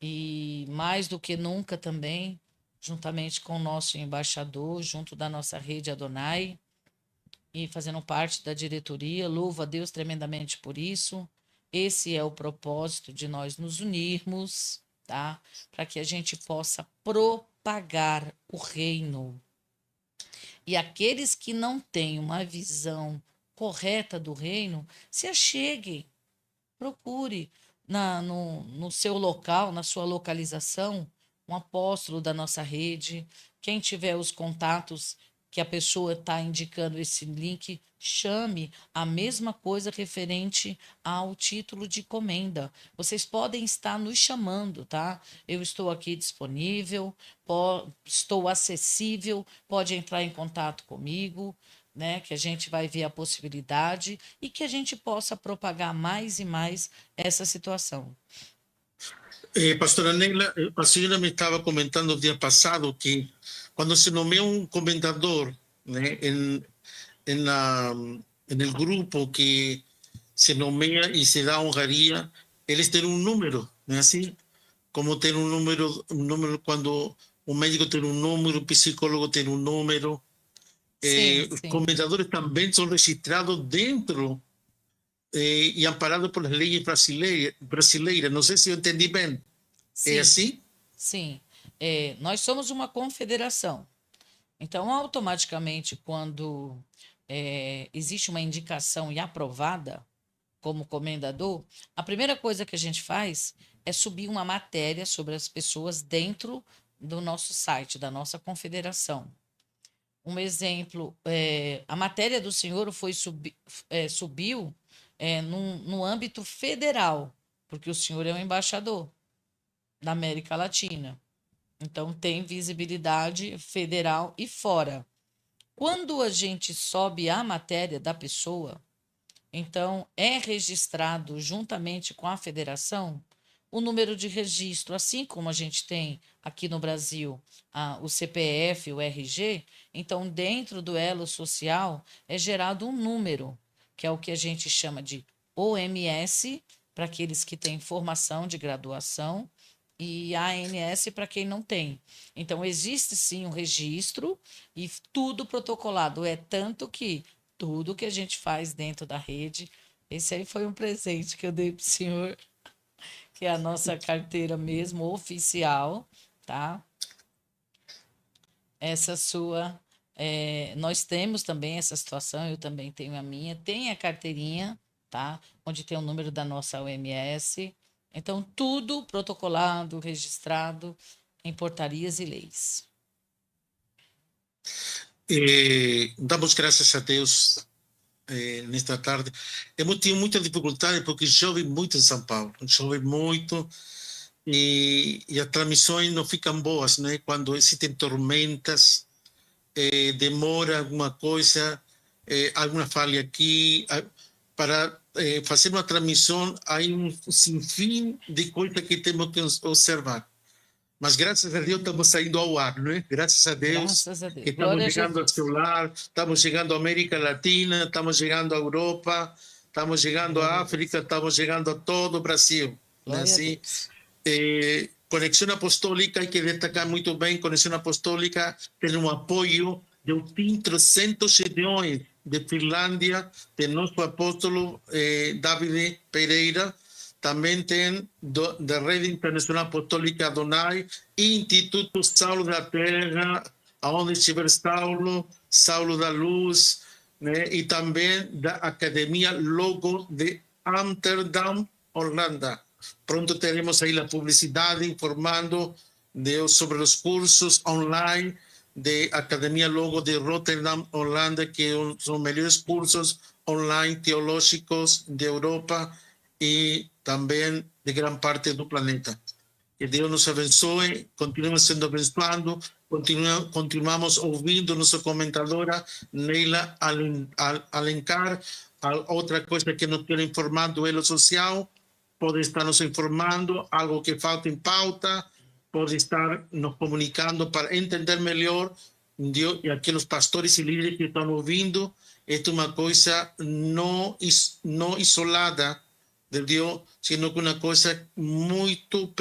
e mais do que nunca também, juntamente com o nosso embaixador, junto da nossa rede Adonai, e fazendo parte da diretoria. Louvo a Deus tremendamente por isso. Esse é o propósito de nós nos unirmos, tá? Para que a gente possa propagar o reino. E aqueles que não têm uma visão correta do reino, se acheguem, procure no seu local, na sua localização, um apóstolo da nossa rede. Quem tiver os contatos que a pessoa está indicando esse link, chame a mesma coisa referente ao título de comenda. Vocês podem estar nos chamando, tá? Eu estou aqui disponível, estou acessível, pode entrar em contato comigo, né? Que a gente vai ver a possibilidade e que a gente possa propagar mais e mais essa situação. Pastora Neila, a senhora me estava comentando o dia passado que quando se nomeia um comentador, né, en el grupo que se nomeia e se dá honraria, eles têm um número, não é assim? Como ter um número quando o médico tem um número, o psicólogo tem um número. Os comentadores também são registrados dentro e amparados por as leis brasileiras. Não sei se eu entendi bem. Sim, é assim? Sim. Nós somos uma confederação. Então, automaticamente, quando existe uma indicação e aprovada como comendador, a primeira coisa que a gente faz é subir uma matéria sobre as pessoas dentro do nosso site, da nossa confederação. Um exemplo, a matéria do senhor subiu no âmbito federal, porque o senhor é um embaixador da América Latina. Então, tem visibilidade federal e fora. Quando a gente sobe a matéria da pessoa, então é registrado juntamente com a federação o número de registro, assim como a gente tem aqui no Brasil o CPF, o RG. Então, dentro do elo social é gerado um número, que é o que a gente chama de OMS, para aqueles que têm formação de graduação, e ANS para quem não tem. Então, existe sim um registro e tudo protocolado. É tanto que tudo que a gente faz dentro da rede, esse aí foi um presente que eu dei para o senhor, que é a nossa carteira mesmo, oficial, tá? Essa sua... nós temos também essa situação, eu também tenho a minha. Tem a carteirinha, tá? Onde tem o número da nossa OMS. Então, tudo protocolado, registrado em portarias e leis. Damos graças a Deus nesta tarde. Hemos tido muita dificuldade porque chove muito em São Paulo. Chove muito e as transmissões não ficam boas, né? Quando existem tormentas, demora alguma coisa, alguma falha aqui. Para fazer uma transmissão, há sinfim de coisas que temos que observar. Mas graças a Deus estamos saindo ao ar, não é? Graças a Deus. Graças a Deus. Que estamos chegando ao seu lar, estamos chegando à América Latina, estamos chegando à Europa, estamos chegando à África, estamos chegando a todo o Brasil. Não é assim? Conexão Apostólica, hay que destacar muito bem, Conexão Apostólica tem um apoio de um TIM 300 milhões de Finlândia, de nosso apóstolo David Pereira, também tem da Rede Internacional Apostólica Adonai, Instituto Saulo da Terra, onde estiver Saulo, Saulo da Luz, né? E também da Academia Logo de Amsterdam, Holanda. Pronto teremos aí a publicidade informando sobre os cursos online de Academia Logo de Rotterdam, Holanda, que son los mejores cursos online teológicos de Europa y también de gran parte del planeta. Que Deus nos abençoe, continuemos sendo abençoados, continuamos ouvindo nossa comentadora Neila Alencar. Outra coisa que nos quer informar do Elo Social, pode estar nos informando, algo que falta em pauta, pode estar nos comunicando para entender melhor. Deus, e aqueles pastores e líderes que estão ouvindo, esta é uma coisa não isolada de Deus, sino que uma coisa muito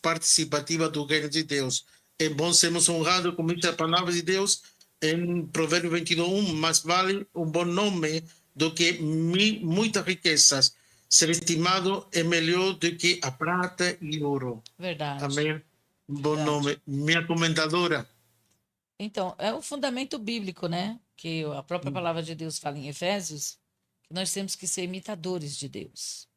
participativa do reino de Deus. É bom sermos honrados com a palavra de Deus em Provérbios 22:1, mais vale bom nome do que muitas riquezas. Ser estimado é melhor do que a prata e ouro. Verdade. Amém. Bom nome. Minha comentadora. Então, é o fundamento bíblico, né? Que a própria palavra de Deus fala em Efésios, que nós temos que ser imitadores de Deus.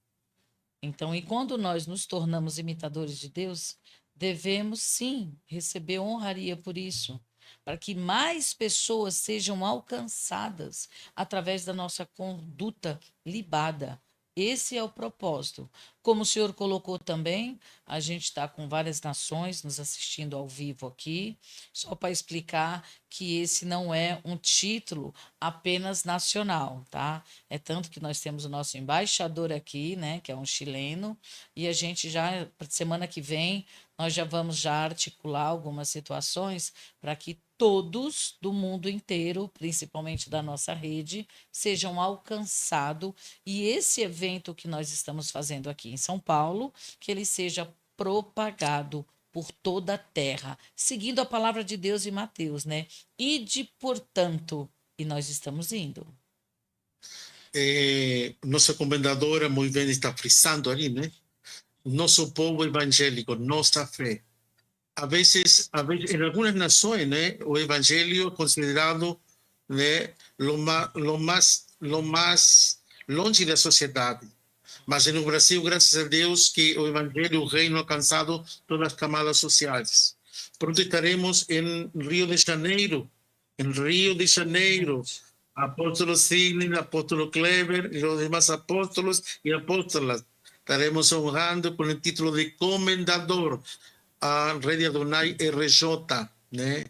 Então, e quando nós nos tornamos imitadores de Deus, devemos sim receber honraria por isso, para que mais pessoas sejam alcançadas através da nossa conduta libada. Esse é o propósito. Como o senhor colocou também, a gente está com várias nações nos assistindo ao vivo aqui, só para explicar que esse não é um título apenas nacional, tá? É tanto que nós temos o nosso embaixador aqui, né, que é um chileno, e a gente já, semana que vem, nós já vamos já articular algumas situações para que todos do mundo inteiro, principalmente da nossa rede, sejam alcançados. E esse evento que nós estamos fazendo aqui em São Paulo, que ele seja propagado por toda a terra, seguindo a palavra de Deus em Mateus, né? Ide, portanto, e nós estamos indo. Nossa comendadora muito bem está frisando ali, né? Nosso povo evangélico, nossa fé. A veces en algunas naciones, ¿no?, el evangelio es considerado, ¿no?, lo más longe de la sociedad. Mas en el Brasil, gracias a Dios, que el evangelio, el reino, ha alcanzado todas las camadas sociales. Pronto estaremos en Río de Janeiro, apóstolo Sidney, apóstolo Kleber y los demás apóstolos y apóstolas. Estaremos honrando con el título de comendador a Rei de Adonai RJ, né?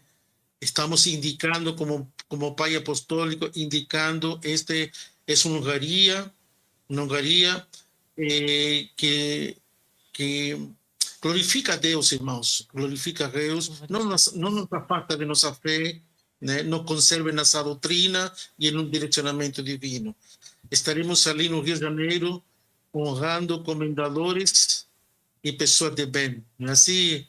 Estamos indicando como pai apostólico, indicando es una honraría que glorifica a Deus, irmãos, glorifica a Deus, não nos afasta de nossa fé, né? Nos conserva nessa doutrina e em um direcionamento divino. Estaremos ali no Rio de Janeiro honrando comendadores e pessoas de bem. Não é assim,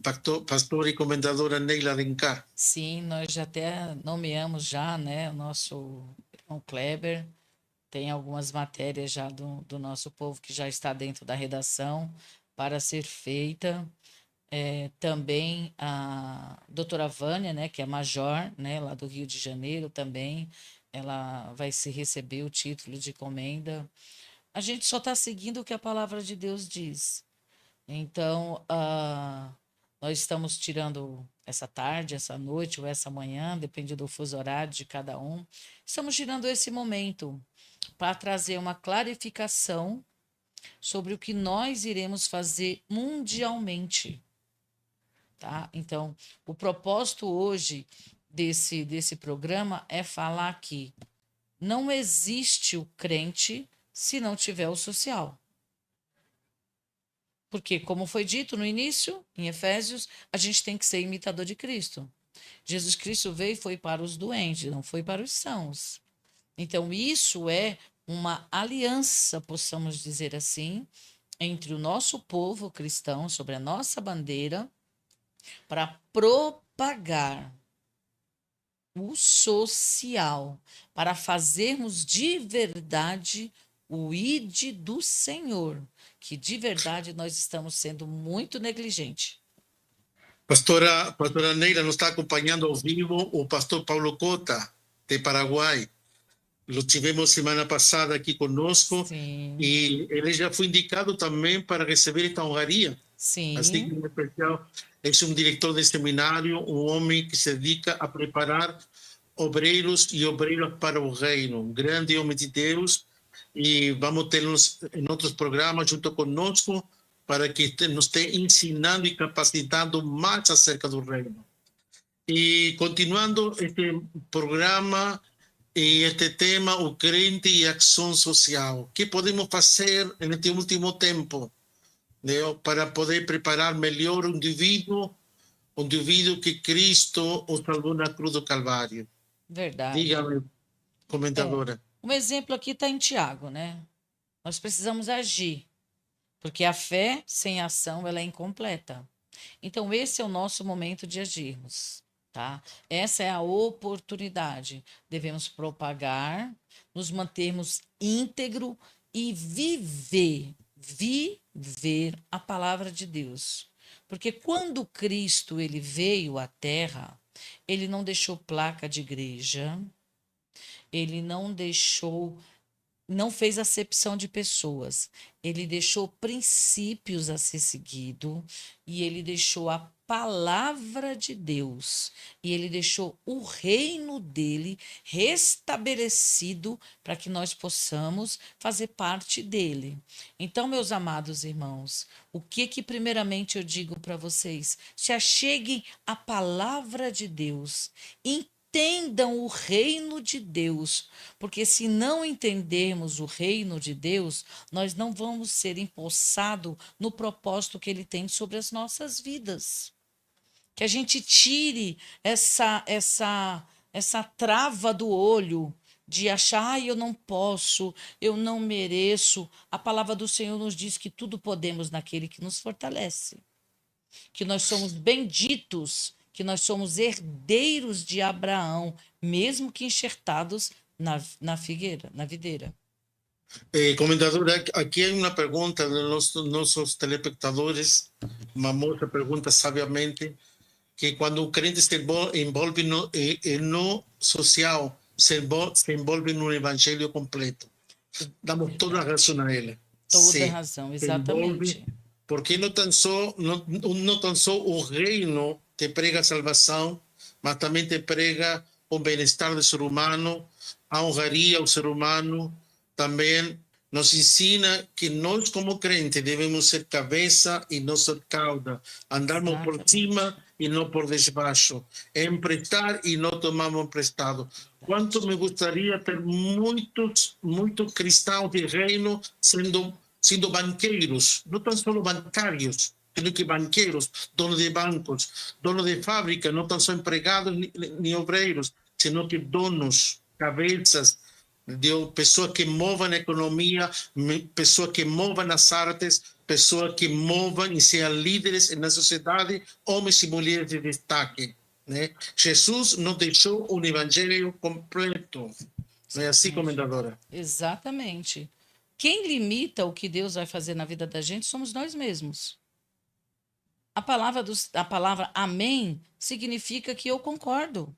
pastor e comendadora Neila Alencar? Sim, nós já até nomeamos já, né, o nosso irmão Kleber. Tem algumas matérias já do nosso povo que já está dentro da redação para ser feita. Também a doutora Vânia, né, que é major, né, lá do Rio de Janeiro também, ela vai se receber o título de comenda. A gente só está seguindo o que a palavra de Deus diz. Então, nós estamos tirando essa tarde, essa noite ou essa manhã, depende do fuso horário de cada um, estamos tirando esse momento para trazer uma clarificação sobre o que nós iremos fazer mundialmente. Tá? Então, o propósito hoje desse programa é falar que não existe o crente se não tiver o social. Porque, como foi dito no início, em Efésios, a gente tem que ser imitador de Cristo. Jesus Cristo veio e foi para os doentes, não foi para os sãos. Então, isso é uma aliança, possamos dizer assim, entre o nosso povo cristão, sobre a nossa bandeira, para propagar o social, para fazermos de verdade o ide do Senhor, que de verdade nós estamos sendo muito negligentes. Pastora Neila, nos está acompanhando ao vivo o pastor Paulo Cota, de Paraguai. Lo tivemos semana passada aqui conosco. Sim. E ele já foi indicado também para receber esta honraria. Sim. Assim que, em especial, é um diretor de seminário, um homem que se dedica a preparar obreiros e obreiras para o reino, um grande homem de Deus, e vamos tê-los em outros programas junto conosco para que nos esteja ensinando e capacitando mais acerca do reino. E continuando este programa e este tema, o crente e a ação social, o que podemos fazer neste último tempo, né, para poder preparar melhor o indivíduo que Cristo o salvou na cruz do Calvário? Verdade. Diga-me, comentadora. Um exemplo aqui está em Tiago, né? Nós precisamos agir, porque a fé sem ação ela é incompleta. Então, esse é o nosso momento de agirmos, tá? Essa é a oportunidade. Devemos propagar, nos mantermos íntegro e viver a palavra de Deus. Porque quando Cristo ele veio à Terra, ele não deixou placa de igreja, ele não fez acepção de pessoas. Ele deixou princípios a ser seguido e ele deixou a palavra de Deus e ele deixou o reino dele restabelecido para que nós possamos fazer parte dele. Então, meus amados irmãos, o que primeiramente eu digo para vocês? Se acheguem à palavra de Deus, entendam o reino de Deus, porque se não entendermos o reino de Deus, nós não vamos ser empossados no propósito que ele tem sobre as nossas vidas. Que a gente tire essa trava do olho de achar, eu não posso, eu não mereço. A palavra do Senhor nos diz que tudo podemos naquele que nos fortalece, que nós somos benditos, que nós somos herdeiros de Abraão, mesmo que enxertados na figueira, na videira. Comentadora, aqui há uma pergunta dos nossos telespectadores. Uma moça pergunta sabiamente que quando o crente se envolve no social, se envolve no evangelho completo. Damos toda a razão a ele. Toda a razão, exatamente. Porque não tão só o reino te prega a salvação, mas também te prega o bem-estar do ser humano, a honraria ao ser humano. Também nos ensina que nós, como crentes, devemos ser cabeça e não ser cauda, andarmos por cima e não por debaixo, emprestar e não tomarmos emprestado. Quanto me gostaria ter muitos cristãos de reino sendo banqueiros, não tão só bancários, sino que banqueiros, donos de bancos, donos de fábrica, não tão só empregados nem obreiros, sino que donos, cabeças, de pessoas que movam a economia, pessoas que movam as artes, pessoas que movam e sejam líderes na sociedade, homens e mulheres de destaque, né? Jesus nos deixou um evangelho completo. Não é assim, comentadora? Exatamente. Quem limita o que Deus vai fazer na vida da gente somos nós mesmos. A palavra amém significa que eu concordo.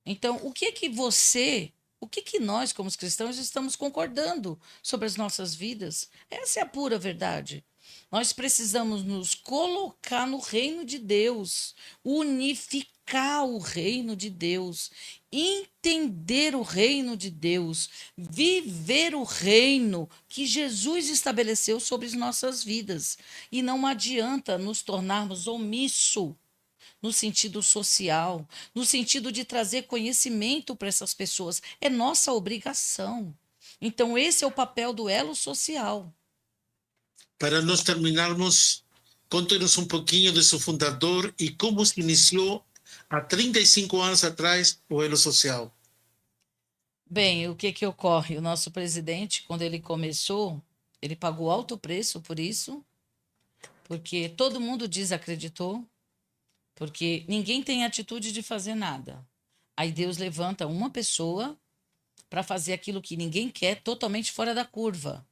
Então, o que nós, como cristãos, estamos concordando sobre as nossas vidas? Essa é a pura verdade. Nós precisamos nos colocar no reino de Deus, unificar o reino de Deus, entender o reino de Deus, viver o reino que Jesus estabeleceu sobre as nossas vidas. E não adianta nos tornarmos omissos no sentido social, no sentido de trazer conhecimento para essas pessoas. É nossa obrigação. Então, esse é o papel do elo social. Para nós terminarmos, conte-nos um pouquinho de seu fundador e como se iniciou há 35 anos atrás o elo social. Bem, o que ocorre? O nosso presidente, quando ele começou, ele pagou alto preço por isso, porque todo mundo desacreditou, porque ninguém tem atitude de fazer nada. Aí Deus levanta uma pessoa para fazer aquilo que ninguém quer, totalmente fora da curva.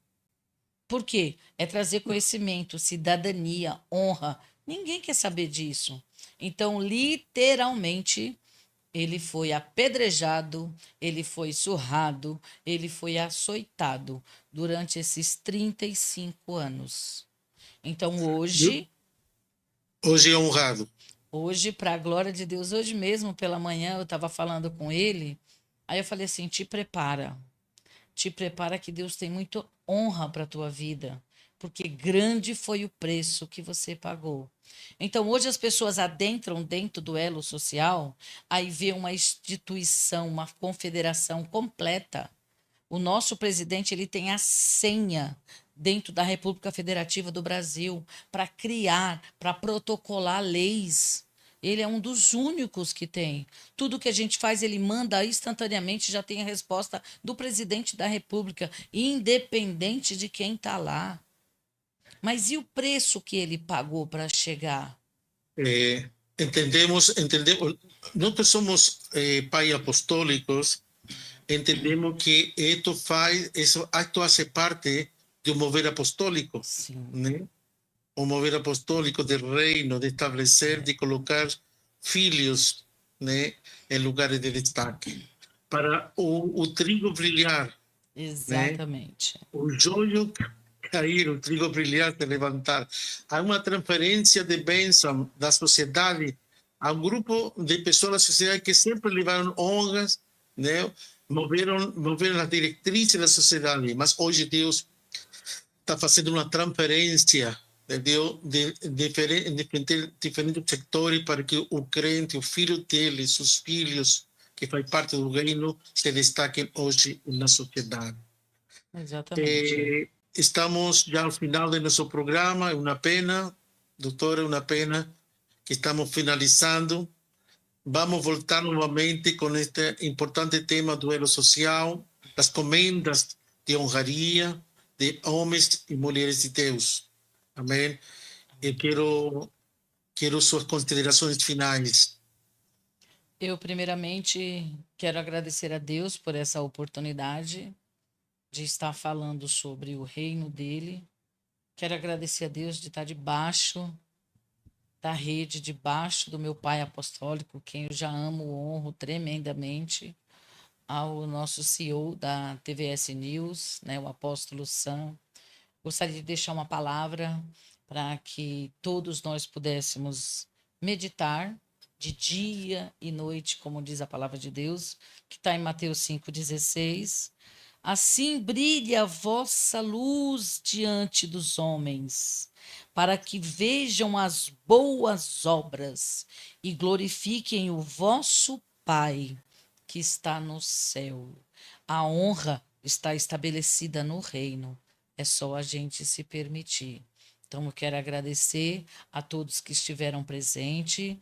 Por quê? É trazer conhecimento, cidadania, honra. Ninguém quer saber disso. Então, literalmente, ele foi apedrejado, ele foi surrado, ele foi açoitado durante esses 35 anos. Então, hoje... Hoje é honrado. Hoje, para a glória de Deus, hoje mesmo pela manhã eu estava falando com ele, aí eu falei assim: te prepara que Deus tem muita honra para a tua vida, porque grande foi o preço que você pagou. Então, hoje as pessoas adentram dentro do elo social, aí vê uma instituição, uma confederação completa. O nosso presidente, ele tem a senha dentro da República Federativa do Brasil para criar, para protocolar leis. Ele é um dos únicos que tem. Tudo que a gente faz, ele manda instantaneamente, já tem a resposta do presidente da República, independente de quem está lá. Mas e o preço que ele pagou para chegar? Entendemos, nosotros somos pais apostólicos, entendemos que esto hace parte de un mover apostólico, Sim, ¿no? Un mover apostólico del reino, de establecer, de colocar filhos, ¿no? En lugares de destaque. Para o trigo brilhar, né? exatamente. O joio cair, o trigo brilhar, se levantar. Há uma transferência de bênção da sociedade a um grupo de pessoas da sociedade que sempre levaram honras, né? Moveram as diretrizes da sociedade, mas hoje Deus está fazendo uma transferência de diferentes sectores para que o crente, o filho dele, seus filhos, que faz parte do reino, se destaquem hoje na sociedade. Exatamente. Estamos já ao final de nosso programa, é uma pena, doutora, é uma pena que estamos finalizando. Vamos voltar novamente com este importante tema do elo social, das comendas de honraria de homens e mulheres de Deus. Amém? Eu quero suas considerações finais. Eu, primeiramente, quero agradecer a Deus por essa oportunidade de estar falando sobre o reino dele. Quero agradecer a Deus de estar debaixo da rede, debaixo do meu pai apostólico, quem eu já amo, honro tremendamente, ao nosso CEO da TVS News, né, o apóstolo Sam. Gostaria de deixar uma palavra para que todos nós pudéssemos meditar de dia e noite, como diz a palavra de Deus, que está em Mateus 5,16. Assim brilhe a vossa luz diante dos homens, para que vejam as boas obras e glorifiquem o vosso Pai que está no céu. A honra está estabelecida no reino, é só a gente se permitir. Então, eu quero agradecer a todos que estiveram presentes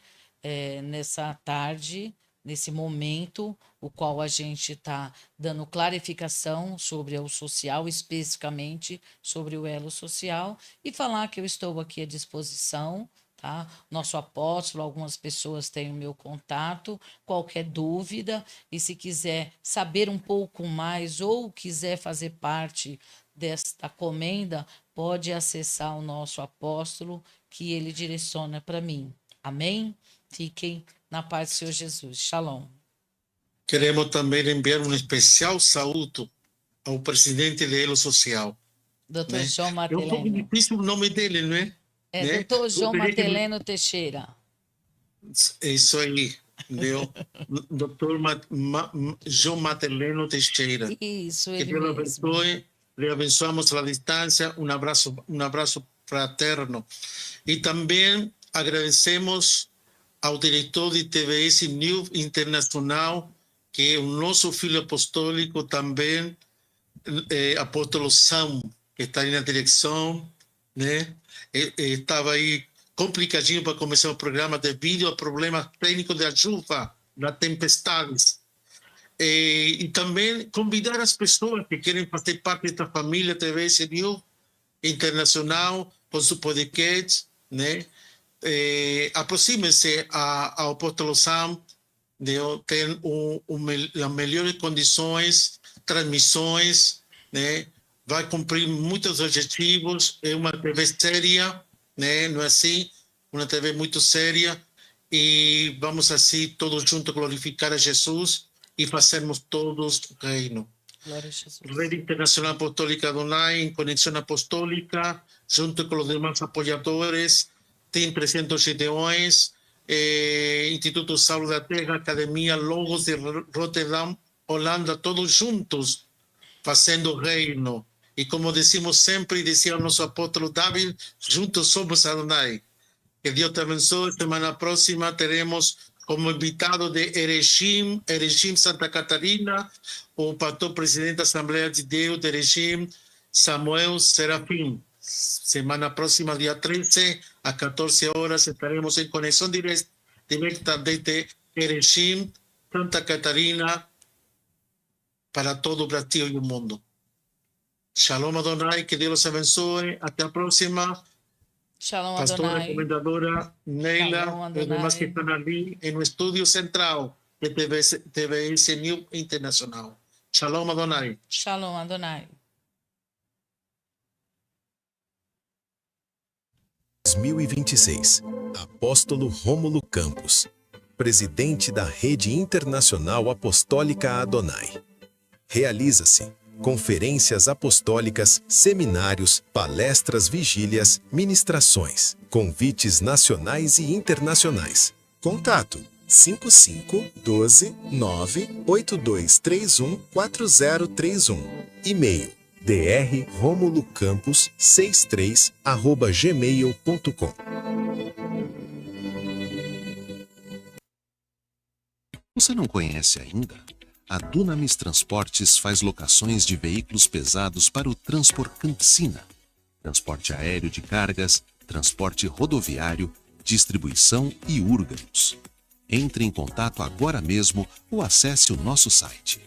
nessa tarde, nesse momento, o qual a gente está dando clarificação sobre o social, especificamente sobre o elo social, e falar que eu estou aqui à disposição, tá? Nosso apóstolo, algumas pessoas têm o meu contato, qualquer dúvida, e se quiser saber um pouco mais ou quiser fazer parte desta comenda, pode acessar o nosso apóstolo, que ele direciona para mim. Amém? Fiquem na paz do Senhor Jesus. Shalom. Queremos também enviar um especial saúdo ao presidente do Elo Social. Dr. João É um pouco Mateleno. difícil o nome dele, não é? É Dr. João Mateleno Teixeira. É isso aí, entendeu? Dr. João Mateleno Teixeira. Isso, Que ele Deus mesmo. abençoe, le abençoamos à distância, um abraço fraterno. E também agradecemos ao diretor de TVS News Internacional, que é o nosso filho apostólico também, apóstolo Sam, que está aí na direção, né? Estava aí complicadinho para começar o programa devido a problemas técnicos da chuva, das tempestades. E também convidar as pessoas que querem fazer parte da família TVS News Internacional com seu podcast, né? Aproximem-se ao apóstolo Sam, tem as melhores condições, transmissões, né? Vai cumprir muitos objetivos, é uma TV séria, né? Não é assim? Uma TV muito séria, e vamos assim todos juntos glorificar a Jesus e fazermos todos o reino. Glória a Jesus. Rede Internacional Apostólica Adonai, en Conexión Apostólica, junto con los demás apoyadores, tem 300 Gideões, Instituto Saulo da Terra, Academia Logos de Rotterdam, Holanda, todos juntos, fazendo reino. E como decimos sempre, dizia o nosso apóstolo David, juntos somos Adonai. Que Deus te abençoe. Semana próxima teremos como invitado de Erechim Santa Catarina, o pastor presidente da Assembleia de Deus de Erechim, Samuel Serafim. Semana próxima, dia 13, às 14 horas, estaremos em conexão direta desde Erechim, Santa Catarina, para todo o Brasil e o mundo. Shalom Adonai, que Deus os abençoe. Até a próxima. Shalom Pastora Adonai. recomendadora Neila, Shalom e demás que Adonai. estão ali no estúdio central de TVS News Internacional. Shalom Adonai. Shalom Adonai. 2026. Apóstolo Rômulo Campos, presidente da Rede Internacional Apostólica Adonai. Realiza-se conferências apostólicas, seminários, palestras, vigílias, ministrações, convites nacionais e internacionais. Contato 5512-98231-4031. E-mail drromulocampos63@gmail.com. Você não conhece ainda? A Dunamis Transportes faz locações de veículos pesados para o Transporcampsina, transporte aéreo de cargas, transporte rodoviário, distribuição e húrganos. Entre em contato agora mesmo ou acesse o nosso site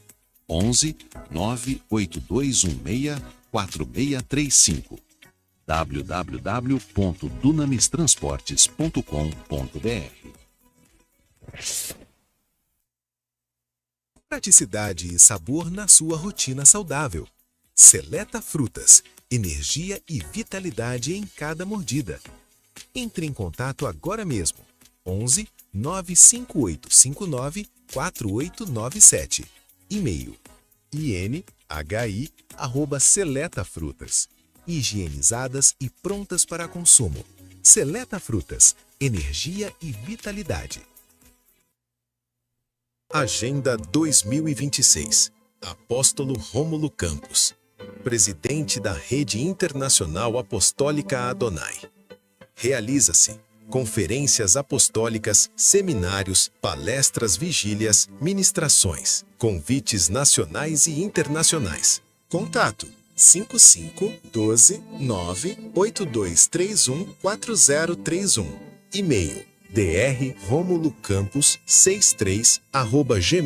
11 98216 4635 www.dunamistransportes.com.br. Praticidade e sabor na sua rotina saudável. Seleta Frutas, energia e vitalidade em cada mordida. Entre em contato agora mesmo. 11 95859 4897. E-mail inhi@seletafrutas. Higienizadas e prontas para consumo. Seleta Frutas, energia e vitalidade. Agenda 2026. Apóstolo Rômulo Campos, presidente da Rede Internacional Apostólica Adonai. Realiza-se conferências apostólicas, seminários, palestras, vigílias, ministrações, convites nacionais e internacionais. Contato 5512-98231-4031. E-mail drromulocampos63@gmail.com.